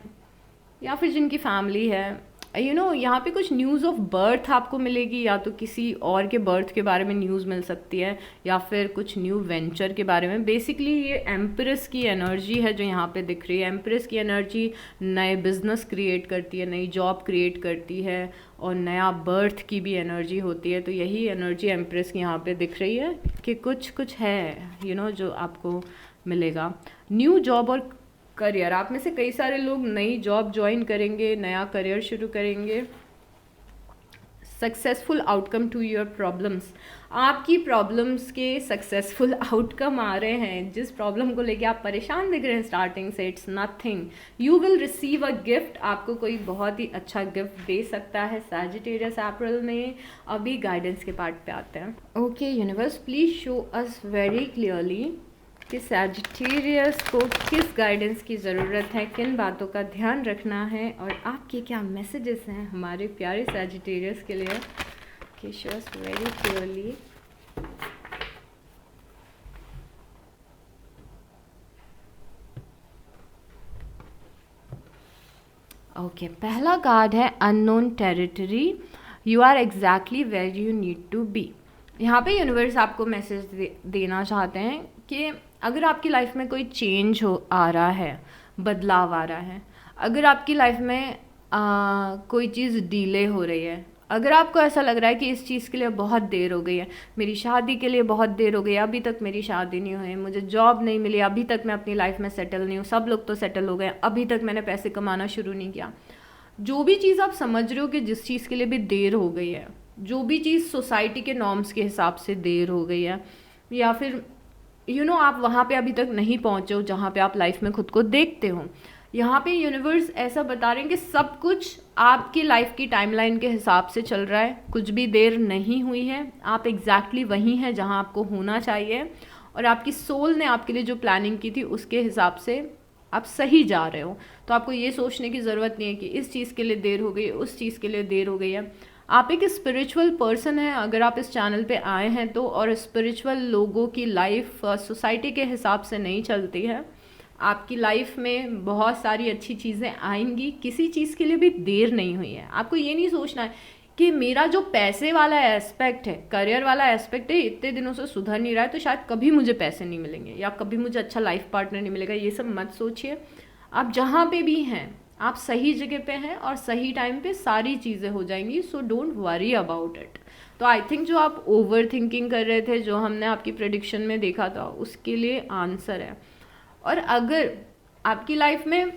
या फिर जिनकी फैमिली है, यहाँ पे कुछ न्यूज़ ऑफ बर्थ आपको मिलेगी, या तो किसी और के बर्थ के बारे में न्यूज़ मिल सकती है या फिर कुछ न्यू वेंचर के बारे में। बेसिकली ये एम्प्रेस की एनर्जी है जो यहाँ पे दिख रही है। एम्प्रेस की एनर्जी नए बिजनेस क्रिएट करती है, नई जॉब क्रिएट करती है, और नया बर्थ की भी एनर्जी होती है। तो यही एनर्जी एम्प्रेस की यहाँ पे दिख रही है कि कुछ है जो आपको मिलेगा। न्यू जॉब और करियर, आप में से कई सारे लोग नई जॉब ज्वाइन करेंगे, नया करियर शुरू करेंगे। Successful outcome to your problems, आपकी प्रॉब्लम्स के सक्सेसफुल आउटकम आ रहे हैं। जिस प्रॉब्लम को लेके आप परेशान दिख रहे हैं स्टार्टिंग से, it's nothing, you will receive a gift, आपको कोई बहुत ही अच्छा गिफ्ट दे सकता है सैजिटेरियस अप्रैल में। अभी गाइडेंस के पार्ट पे आते हैं। Okay universe, please show us very clearly कि सैजिटेरियस को किस गाइडेंस की ज़रूरत है, किन बातों का ध्यान रखना है, और आपके क्या मैसेजेस हैं हमारे प्यारे सैजिटेरियस के लिए। कि show us very clearly. Okay, पहला कार्ड है unknown territory, you are exactly where you need to be. यहाँ पे यूनिवर्स आपको मैसेज देना चाहते हैं कि अगर आपकी लाइफ में कोई चेंज आ रहा है, बदलाव आ रहा है, अगर आपकी लाइफ में कोई चीज़ डिले हो रही है, अगर आपको ऐसा लग रहा है कि इस चीज़ के लिए बहुत देर हो गई है, मेरी शादी के लिए बहुत देर हो गई है, अभी तक मेरी शादी नहीं हुई, मुझे जॉब नहीं मिली, अभी तक मैं अपनी लाइफ में सेटल नहीं हूँ, सब लोग तो सेटल हो गए, अभी तक मैंने पैसे कमाना शुरू नहीं किया, जो भी चीज़ आप समझ रहे हो कि जिस चीज़ के लिए भी देर हो गई है, जो भी चीज़ सोसाइटी के नॉर्म्स के हिसाब से देर हो गई है, या फिर आप वहाँ पे अभी तक नहीं पहुँचे हो जहाँ पे आप लाइफ में खुद को देखते हो, यहाँ पे यूनिवर्स ऐसा बता रहे हैं कि सब कुछ आपकी लाइफ की टाइमलाइन के हिसाब से चल रहा है, कुछ भी देर नहीं हुई है, आप एग्जैक्टली वहीं हैं जहाँ आपको होना चाहिए, और आपकी सोल ने आपके लिए जो प्लानिंग की थी उसके हिसाब से आप सही जा रहे हो। तो आपको ये सोचने की ज़रूरत नहीं है कि इस चीज़ के लिए देर हो गई, उस चीज़ के लिए देर हो गई है। आप एक स्पिरिचुअल पर्सन हैं अगर आप इस चैनल पे आए हैं तो, और स्पिरिचुअल लोगों की लाइफ सोसाइटी के हिसाब से नहीं चलती है। आपकी लाइफ में बहुत सारी अच्छी चीज़ें आएंगी, किसी चीज़ के लिए भी देर नहीं हुई है। आपको ये नहीं सोचना है कि मेरा जो पैसे वाला एस्पेक्ट है, करियर वाला एस्पेक्ट है, इतने दिनों से सुधर नहीं रहा है, तो शायद कभी मुझे पैसे नहीं मिलेंगे या कभी मुझे अच्छा लाइफ पार्टनर नहीं मिलेगा। ये सब मत सोचिए। आप जहाँ पे भी हैं, आप सही जगह पे हैं और सही टाइम पे सारी चीज़ें हो जाएंगी। So don't worry about it. तो आई थिंक जो आप ओवर थिंकिंग कर रहे थे, जो हमने आपकी प्रेडिक्शन में देखा था, उसके लिए आंसर है। और अगर आपकी लाइफ में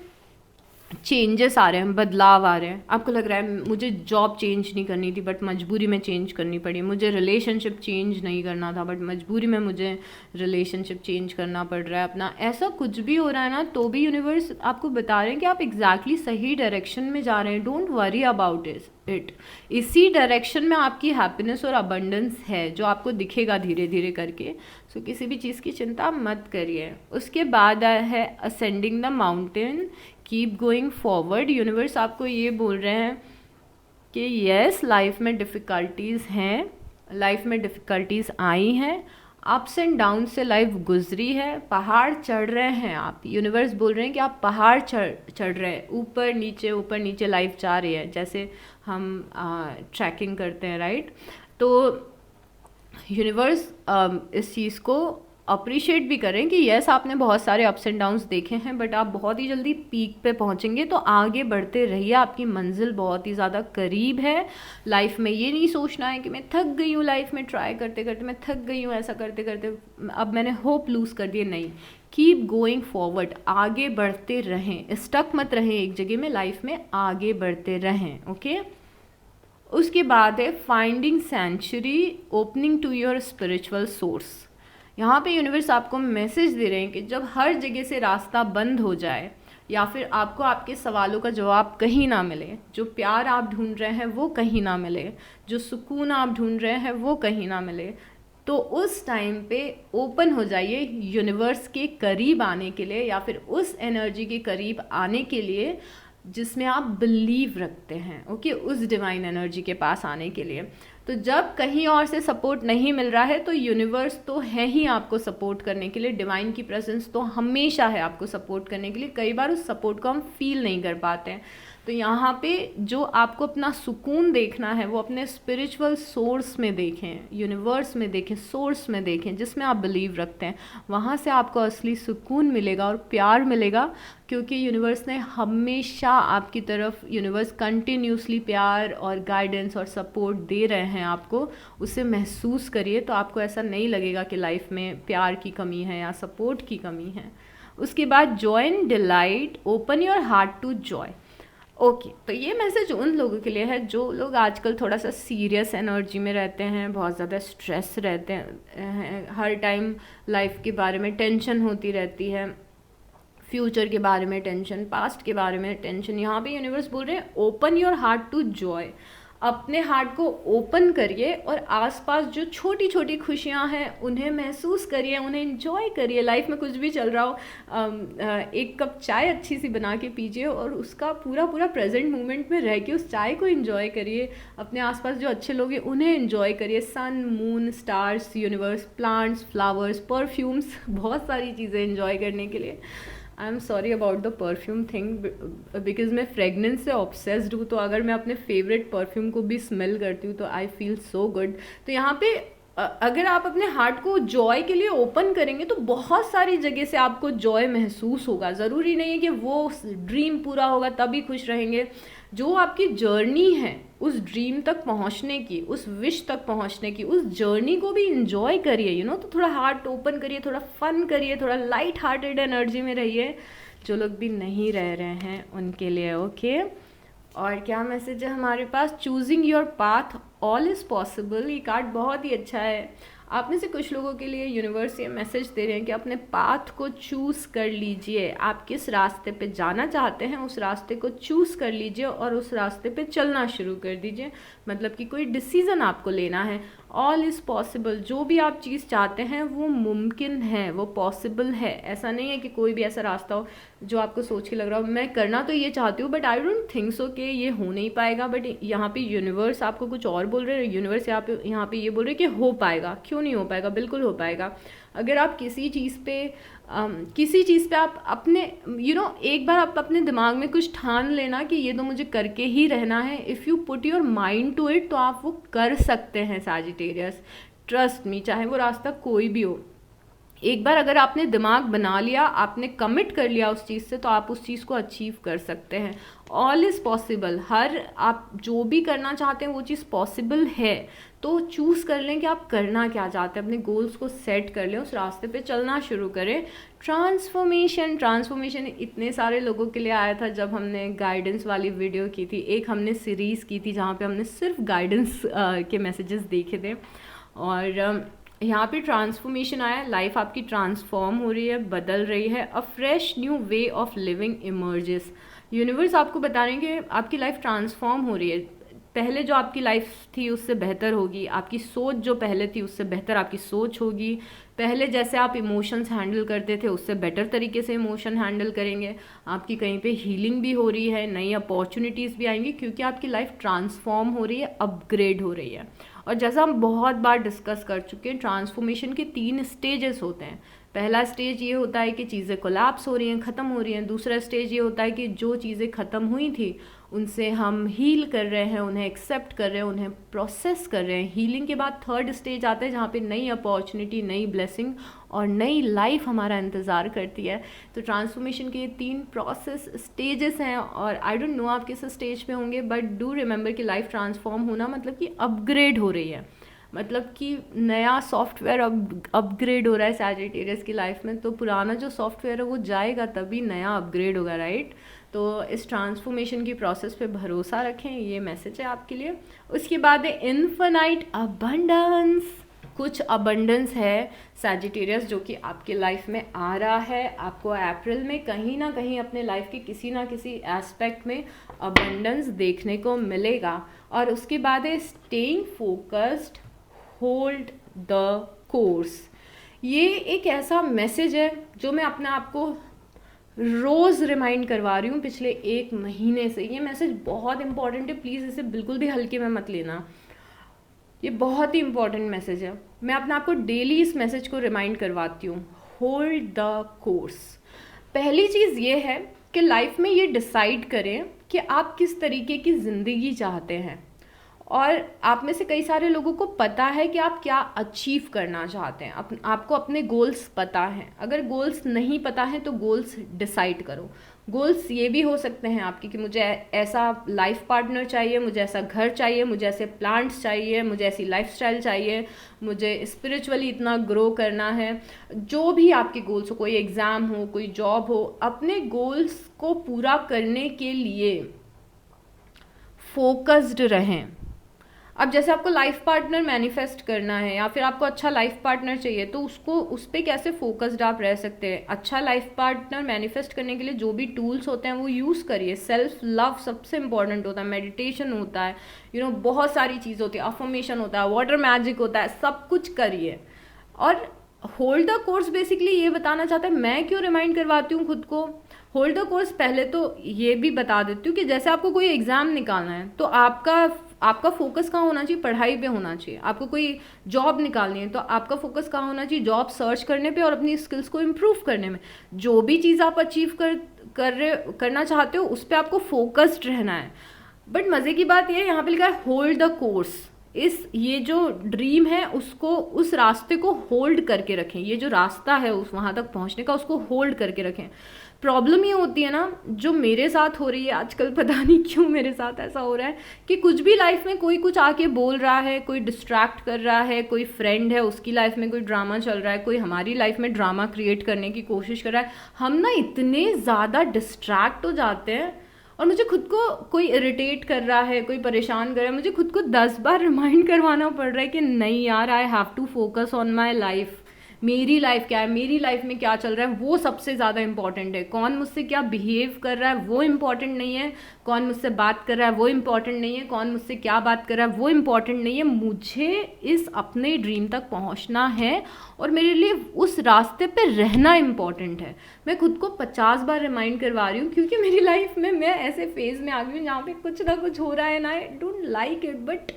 चेंजेस आ रहे हैं, बदलाव आ रहे हैं, आपको लग रहा है मुझे जॉब चेंज नहीं करनी थी बट मजबूरी में चेंज करनी पड़ी, मुझे रिलेशनशिप चेंज नहीं करना था बट मजबूरी में मुझे रिलेशनशिप चेंज करना पड़ रहा है अपना, ऐसा कुछ भी हो रहा है ना, तो भी यूनिवर्स आपको बता रहे हैं कि आप एग्जैक्टली सही डायरेक्शन में जा रहे हैं। Don't worry about it. इसी डायरेक्शन में आपकी हैप्पीनेस और अबंडेंस है जो आपको दिखेगा धीरे धीरे करके। सो किसी भी चीज़ की चिंता मत करिए। उसके बाद है ascending the mountain, keep going forward. Universe आपको ये बोल रहे हैं कि यस, लाइफ में डिफ़िकल्टीज़ हैं, लाइफ में डिफ़िकल्टीज़ आई हैं, अप्स एंड डाउन से लाइफ गुजरी है, पहाड़ चढ़ रहे हैं आप। यूनिवर्स बोल रहे हैं कि आप पहाड़ चढ़ रहे हैं, ऊपर नीचे लाइफ जा रही है, जैसे हम ट्रैकिंग करते हैं, राइट। तो यूनिवर्स इस चीज़ को अप्रिशिएट भी करें कि यस, आपने बहुत सारे अप्स एंड डाउन्स देखे हैं बट आप बहुत ही जल्दी पीक पे पहुंचेंगे। तो आगे बढ़ते रहिए, आपकी मंजिल बहुत ही ज़्यादा करीब है। लाइफ में ये नहीं सोचना है कि मैं थक गई हूँ, लाइफ में ट्राई करते करते मैं थक गई हूँ, ऐसा करते करते अब मैंने होप लूज़ कर दिए। नहीं, कीप गोइंग फॉरवर्ड, आगे बढ़ते रहें, स्टक मत रहें एक जगह में, लाइफ में आगे बढ़ते रहें। ओके। उसके बाद है finding sanctuary, opening to your spiritual source. यहाँ पे यूनिवर्स आपको मैसेज दे रहे हैं कि जब हर जगह से रास्ता बंद हो जाए या फिर आपको आपके सवालों का जवाब कहीं ना मिले, जो प्यार आप ढूंढ रहे हैं वो कहीं ना मिले, जो सुकून आप ढूंढ रहे हैं वो कहीं ना मिले, तो उस टाइम पे ओपन हो जाइए यूनिवर्स के करीब आने के लिए या फिर उस एनर्जी के करीब आने के लिए जिसमें आप बिलीव रखते हैं। ओके, उस डिवाइन एनर्जी के पास आने के लिए। तो जब कहीं और से सपोर्ट नहीं मिल रहा है तो यूनिवर्स तो है ही आपको सपोर्ट करने के लिए, डिवाइन की प्रेजेंस तो हमेशा है आपको सपोर्ट करने के लिए। कई बार उस सपोर्ट को हम फील नहीं कर पाते हैं। तो यहाँ पे जो आपको अपना सुकून देखना है वो अपने स्पिरिचुअल सोर्स में देखें, यूनिवर्स में देखें, सोर्स में देखें जिसमें आप बिलीव रखते हैं। वहाँ से आपको असली सुकून मिलेगा और प्यार मिलेगा, क्योंकि यूनिवर्स ने हमेशा आपकी तरफ, यूनिवर्स कंटिन्यूसली प्यार और गाइडेंस और सपोर्ट दे रहे हैं आपको। उसे महसूस करिए तो आपको ऐसा नहीं लगेगा कि लाइफ में प्यार की कमी है या सपोर्ट की कमी है। उसके बाद joy and delight, open your heart to joy. Okay, तो ये मैसेज उन लोगों के लिए है जो लोग आजकल थोड़ा सा सीरियस एनर्जी में रहते हैं, बहुत ज़्यादा स्ट्रेस रहते हैं, हर टाइम लाइफ के बारे में टेंशन होती रहती है, फ्यूचर के बारे में टेंशन, पास्ट के बारे में टेंशन। यहाँ पे यूनिवर्स बोल रहे हैं open your heart to joy. अपने हार्ट को ओपन करिए और आसपास जो छोटी छोटी खुशियाँ हैं उन्हें महसूस करिए, उन्हें एंजॉय करिए। लाइफ में कुछ भी चल रहा हो, एक कप चाय अच्छी सी बना के पीजिए और उसका पूरा प्रेजेंट मोमेंट में रह के उस चाय को एंजॉय करिए। अपने आसपास जो अच्छे लोग हैं उन्हें एंजॉय करिए। Sun, moon, stars, universe, plants, flowers, perfumes, बहुत सारी चीज़ें एंजॉय करने के लिए। I am sorry about the perfume thing because मैं फ्रेगनेंस से ऑब्सेस्ड हूँ, तो अगर मैं अपने फेवरेट परफ्यूम को भी स्मेल करती हूँ तो आई फील सो गुड। तो यहाँ पे अगर आप अपने हार्ट को जॉय के लिए ओपन करेंगे तो बहुत सारी जगह से आपको जॉय महसूस होगा। ज़रूरी नहीं है कि वो ड्रीम पूरा होगा तभी खुश रहेंगे। जो आपकी जर्नी है उस ड्रीम तक पहुंचने की, उस विश तक पहुंचने की, उस जर्नी को भी इंजॉय करिए, तो थोड़ा हार्ट ओपन करिए, थोड़ा फन करिए, थोड़ा लाइट हार्टेड एनर्जी में रहिए, जो लोग भी नहीं रह रहे हैं उनके लिए। ओके, और क्या मैसेज है हमारे पास? Choosing your path, all is possible. ये कार्ड बहुत ही अच्छा है। आप में से कुछ लोगों के लिए यूनिवर्स ये मैसेज दे रहे हैं कि अपने पाथ को चूज़ कर लीजिए। आप किस रास्ते पे जाना चाहते हैं उस रास्ते को चूज़ कर लीजिए और उस रास्ते पे चलना शुरू कर दीजिए। मतलब कि कोई डिसीज़न आपको लेना है। ऑल इज़ पॉसिबल, जो भी आप चीज़ चाहते हैं वो मुमकिन है, वो पॉसिबल है। ऐसा नहीं है कि कोई भी ऐसा रास्ता हो जो आपको सोच के लग रहा हो मैं करना तो ये चाहती हूँ but I don't think so कि ये हो नहीं पाएगा। बट यहाँ पे यूनिवर्स आपको कुछ और बोल रहे हैं। यूनिवर्स यहाँ पे ये बोल रहे हैं कि हो पाएगा। क्यों नहीं हो पाएगा? बिल्कुल हो पाएगा। अगर आप किसी चीज़ पे किसी चीज़ पे आप अपने एक बार आप अपने दिमाग में कुछ ठान लेना कि ये तो मुझे करके ही रहना है, if you put your mind to it तो आप वो कर सकते हैं सैजिटेरियस। ट्रस्ट मी, चाहे वो रास्ता कोई भी हो, एक बार अगर आपने दिमाग बना लिया, आपने कमिट कर लिया उस चीज़ से, तो आप उस चीज़ को अचीव कर सकते हैं। All is possible. हर आप जो भी करना चाहते हैं वो चीज़ पॉसिबल है। तो चूज़ कर लें कि आप करना क्या चाहते हैं, अपने गोल्स को सेट कर लें, उस रास्ते पे चलना शुरू करें। ट्रांसफॉर्मेशन इतने सारे लोगों के लिए आया था जब हमने गाइडेंस वाली वीडियो की थी। एक हमने सीरीज़ की थी जहाँ पे हमने सिर्फ गाइडेंस के मैसेजेस देखे थे, और यहाँ पे ट्रांसफॉर्मेशन आया, लाइफ आपकी ट्रांसफॉर्म हो रही है, बदल रही है, अ fresh new way of living emerges. Universe आपको बता रहे हैं कि आपकी लाइफ ट्रांसफॉर्म हो रही है, पहले जो आपकी लाइफ थी उससे बेहतर होगी, आपकी सोच जो पहले थी उससे बेहतर आपकी सोच होगी, पहले जैसे आप इमोशंस हैंडल करते थे उससे बेटर तरीके से इमोशन हैंडल करेंगे, आपकी कहीं पे हीलिंग भी हो रही है, नई अपॉर्चुनिटीज़ भी आएंगी, क्योंकि आपकी लाइफ ट्रांसफॉर्म हो रही है, अपग्रेड हो रही है। और जैसा हम बहुत बार डिस्कस कर चुके हैं, ट्रांसफॉर्मेशन के 3 स्टेजेस होते हैं। पहला स्टेज ये होता है कि चीज़ें कोलैप्स हो रही हैं, ख़त्म हो रही हैं। दूसरा स्टेज ये होता है कि जो चीज़ें ख़त्म हुई थी उनसे हम हील कर रहे हैं, उन्हें एक्सेप्ट कर रहे हैं, उन्हें प्रोसेस कर रहे हैं। हीलिंग के बाद थर्ड स्टेज आता है जहाँ पे नई अपॉर्चुनिटी, नई ब्लेसिंग और नई लाइफ हमारा इंतज़ार करती है। तो ट्रांसफॉर्मेशन के ये 3 प्रोसेस स्टेजेस हैं, और आई डोंट नो आप किस स्टेज पे होंगे, बट डू रिमेंबर कि लाइफ ट्रांसफॉर्म होना मतलब कि अपग्रेड हो रही है, मतलब कि नया सॉफ्टवेयर अपग्रेड हो रहा है सैजिटेरियस की लाइफ में। तो पुराना जो सॉफ्टवेयर है वो जाएगा, तभी नया अपग्रेड होगा, राइट। तो इस ट्रांसफॉर्मेशन की प्रोसेस पे भरोसा रखें, ये मैसेज है आपके लिए। उसके बाद है इन्फिनाइट अबंडेंस। कुछ अबंडेंस है सैजिटेरियस जो कि आपके लाइफ में आ रहा है, आपको अप्रैल में कहीं ना कहीं अपने लाइफ के किसी ना किसी एस्पेक्ट में अबंडेंस देखने को मिलेगा। और उसके बाद है staying focused, hold the course. ये एक ऐसा मैसेज है जो मैं अपने आप को रोज़ रिमाइंड करवा रही हूँ पिछले 1 महीने से। ये मैसेज बहुत इंपॉर्टेंट है, प्लीज़ इसे बिल्कुल भी हल्के में मत लेना, ये बहुत ही इंपॉर्टेंट मैसेज है। मैं अपने आप को डेली इस मैसेज को रिमाइंड करवाती हूँ, होल्ड द कोर्स। पहली चीज़ ये है कि लाइफ में ये डिसाइड करें कि आप किस तरीके की ज़िंदगी चाहते हैं, और आप में से कई सारे लोगों को पता है कि आप क्या अचीव करना चाहते हैं, आपको अपने गोल्स पता हैं। अगर गोल्स नहीं पता है तो गोल्स डिसाइड करो। गोल्स ये भी हो सकते हैं आपके कि मुझे ऐसा लाइफ पार्टनर चाहिए, मुझे ऐसा घर चाहिए, मुझे ऐसे प्लांट्स चाहिए, मुझे ऐसी लाइफस्टाइल चाहिए, मुझे स्पिरिचुअली इतना ग्रो करना है। जो भी आपके गोल्स हो, कोई एग्ज़ाम हो, कोई जॉब हो, अपने गोल्स को पूरा करने के लिए फोकस्ड रहें। अब जैसे आपको लाइफ पार्टनर मैनिफेस्ट करना है या फिर आपको अच्छा लाइफ पार्टनर चाहिए, तो उस पर कैसे फोकस्ड आप रह सकते हैं। अच्छा लाइफ पार्टनर मैनिफेस्ट करने के लिए जो भी टूल्स होते हैं वो यूज़ करिए। सेल्फ लव सबसे इंपॉर्टेंट होता है, मेडिटेशन होता है, बहुत सारी चीज़ होती है, अफर्मेशन होता है, वाटर मैजिक होता है, सब कुछ करिए। और होल्ड द कोर्स बेसिकली ये बताना चाहता है, मैं क्यों रिमाइंड करवाती हूँ खुद को होल्ड द कोर्स। पहले तो ये भी बता देती हूँ कि जैसे आपको कोई एग्ज़ाम निकालना है तो आपका फोकस कहाँ होना चाहिए, पढ़ाई पे होना चाहिए। आपको कोई जॉब निकालनी है तो आपका फोकस कहाँ होना चाहिए, जॉब सर्च करने पे और अपनी स्किल्स को इम्प्रूव करने में। जो भी चीज़ आप अचीव करना चाहते हो उस पर आपको फोकस्ड रहना है। बट मज़े की बात ये है, यहाँ पे लिखा है होल्ड द कोर्स। ये जो ड्रीम है उसको, उस रास्ते को होल्ड करके रखें। ये जो रास्ता है उस वहाँ तक पहुँचने का, उसको होल्ड करके रखें। प्रॉब्लम ये होती है ना, जो मेरे साथ हो रही है आजकल, पता नहीं क्यों मेरे साथ ऐसा हो रहा है कि कुछ भी लाइफ में कोई कुछ आके बोल रहा है, कोई डिस्ट्रैक्ट कर रहा है, कोई फ्रेंड है उसकी लाइफ में कोई ड्रामा चल रहा है, कोई हमारी लाइफ में ड्रामा क्रिएट करने की कोशिश कर रहा है। हम ना इतने ज़्यादा डिस्ट्रैक्ट हो जाते हैं, और मुझे खुद को कोई इरिटेट कर रहा है, कोई परेशान कर रहा है, मुझे खुद को 10 बार रिमाइंड करवाना पड़ रहा है कि नहीं यार, I have to focus on my life. मेरी लाइफ क्या है, मेरी लाइफ में क्या चल रहा है, वो सबसे ज़्यादा इंपॉर्टेंट है। कौन मुझसे क्या बिहेव कर रहा है वो इम्पॉर्टेंट नहीं है, कौन मुझसे बात कर रहा है वो इम्पॉर्टेंट नहीं है, कौन मुझसे क्या बात कर रहा है वो इम्पॉर्टेंट नहीं है। मुझे इस अपने ड्रीम तक पहुंचना है और मेरे लिए उस रास्ते पे रहना इम्पॉर्टेंट है। मैं खुद को 50 बार रिमाइंड करवा रही हूँ, क्योंकि मेरी लाइफ में मैं ऐसे फेज़ में आ गई हूँ जहाँ पे कुछ ना कुछ हो रहा है ना, I don't like it, but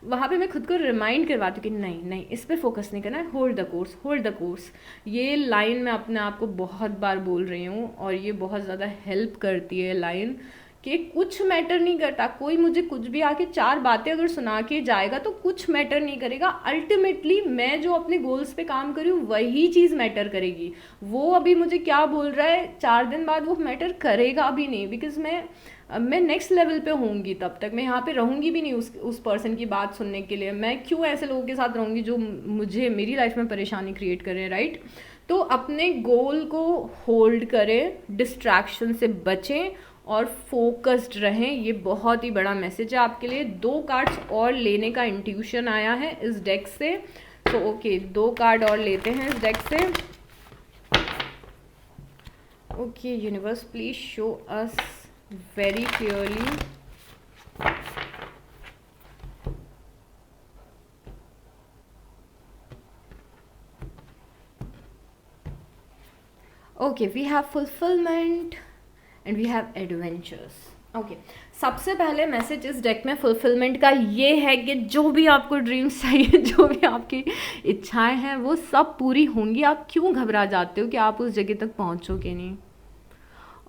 वहाँ पे मैं खुद को रिमाइंड करवाती हूँ कि नहीं नहीं, इस पे फोकस नहीं करना है, hold the course, hold the course. ये लाइन मैं अपने आप को बहुत बार बोल रही हूँ और ये बहुत ज़्यादा हेल्प करती है लाइन, कि कुछ मैटर नहीं करता, कोई मुझे कुछ भी आके 4 बातें अगर सुना के जाएगा तो कुछ मैटर नहीं करेगा। अल्टीमेटली मैं जो अपने गोल्स पे काम करी हूँ वही चीज़ मैटर करेगी। वो अभी मुझे क्या बोल रहा है 4 दिन बाद वो मैटर करेगा भी नहीं, बिकॉज मैं नेक्स्ट लेवल पे होंगी, तब तक मैं यहाँ पे रहूँगी भी नहीं उस पर्सन की बात सुनने के लिए। मैं क्यों ऐसे लोगों के साथ रहूँगी जो मुझे मेरी लाइफ में परेशानी क्रिएट कर रहे हैं, राइट। तो अपने गोल को होल्ड करें, डिस्ट्रैक्शन से बचें और फोकस्ड रहें। ये बहुत ही बड़ा मैसेज है आपके लिए। 2 कार्ड्स और लेने का इंट्यूशन आया है इस डेक से, तो ओके 2 कार्ड और लेते हैं इस डेक से। Okay universe, please show us very clearly okay, we have fulfillment and we have adventures। Okay सबसे पहले मैसेज इस डेक में फुलफिलमेंट का ये है कि जो भी आपको ड्रीम्स चाहिए, जो भी आपकी इच्छाएं हैं वो सब पूरी होंगी। आप क्यों घबरा जाते हो कि आप उस जगह तक पहुंचोगे नहीं।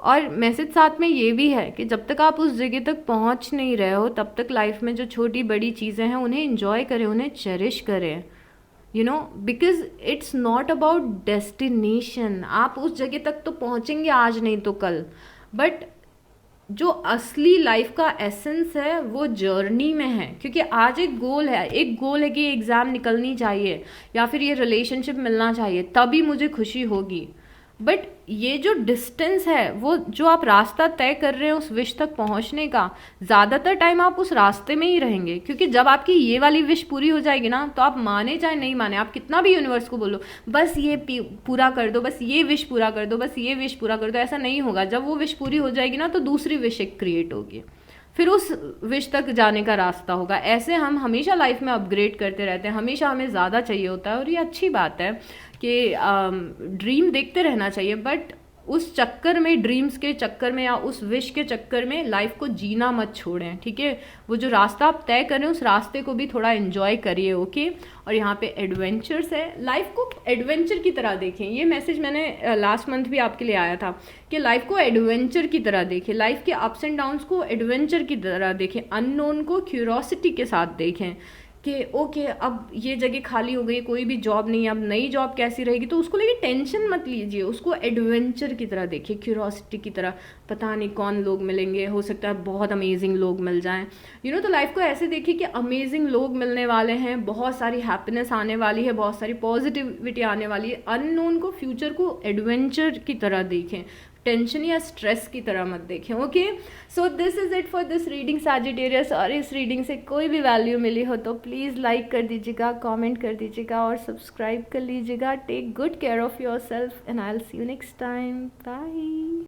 और मैसेज साथ में ये भी है कि जब तक आप उस जगह तक पहुंच नहीं रहे हो तब तक लाइफ में जो छोटी बड़ी चीज़ें हैं उन्हें इंजॉय करें, उन्हें चेरिश करें, you know, because it's not about destination. आप उस जगह तक तो पहुंचेंगे आज नहीं तो कल, बट जो असली लाइफ का एसेंस है वो जर्नी में है। क्योंकि आज एक गोल है कि एग्ज़ाम निकलनी चाहिए या फिर ये रिलेशनशिप मिलना चाहिए, तभी मुझे खुशी होगी। बट ये जो डिस्टेंस है, वो जो आप रास्ता तय कर रहे हैं उस विश तक पहुंचने का, ज़्यादातर टाइम आप उस रास्ते में ही रहेंगे। क्योंकि जब आपकी ये वाली विश पूरी हो जाएगी ना, तो आप माने चाहे नहीं माने, आप कितना भी यूनिवर्स को बोलो बस ये पूरा कर दो, बस ये विश पूरा कर दो, बस ये विश पूरा कर दो, ऐसा नहीं होगा। जब वो विश पूरी हो जाएगी ना तो दूसरी विश एक क्रिएट होगी, फिर उस विश तक जाने का रास्ता होगा। ऐसे हम हमेशा लाइफ में अपग्रेड करते रहते हैं, हमेशा हमें ज़्यादा चाहिए होता है। और ये अच्छी बात है कि ड्रीम देखते रहना चाहिए, बट उस चक्कर में, ड्रीम्स के चक्कर में या उस विश के चक्कर में लाइफ को जीना मत छोड़ें, ठीक है। वो जो रास्ता आप तय करें उस रास्ते को भी थोड़ा एंजॉय करिए, ओके। और यहाँ पे एडवेंचर्स है, लाइफ को एडवेंचर की तरह देखें। ये मैसेज मैंने लास्ट मंथ भी आपके लिए आया था कि लाइफ को एडवेंचर की तरह देखें, लाइफ के अप्स एंड डाउन्स को एडवेंचर की तरह देखें, अननोन को क्यूरोसिटी के साथ देखें कि ओके अब ये जगह खाली हो गई, कोई भी जॉब नहीं है, अब नई जॉब कैसी रहेगी, तो उसको लेके टेंशन मत लीजिए, उसको एडवेंचर की तरह देखिए, क्यूरोसिटी की तरह। पता नहीं कौन लोग मिलेंगे, हो सकता है बहुत अमेजिंग लोग मिल जाएं, यू नो। तो लाइफ को ऐसे देखिए कि अमेजिंग लोग मिलने वाले हैं, बहुत सारी हैप्पीनेस आने वाली है, बहुत सारी पॉजिटिविटी आने वाली है। अननोन को, फ्यूचर को एडवेंचर की तरह देखें, टेंशन या स्ट्रेस की तरह मत देखें, okay. So this is it for this reading Sagittarius. और इस रीडिंग से कोई भी वैल्यू मिली हो तो प्लीज़ लाइक कर दीजिएगा, कमेंट कर दीजिएगा और सब्सक्राइब कर लीजिएगा। Take good care of yourself and I will see you next time. Bye.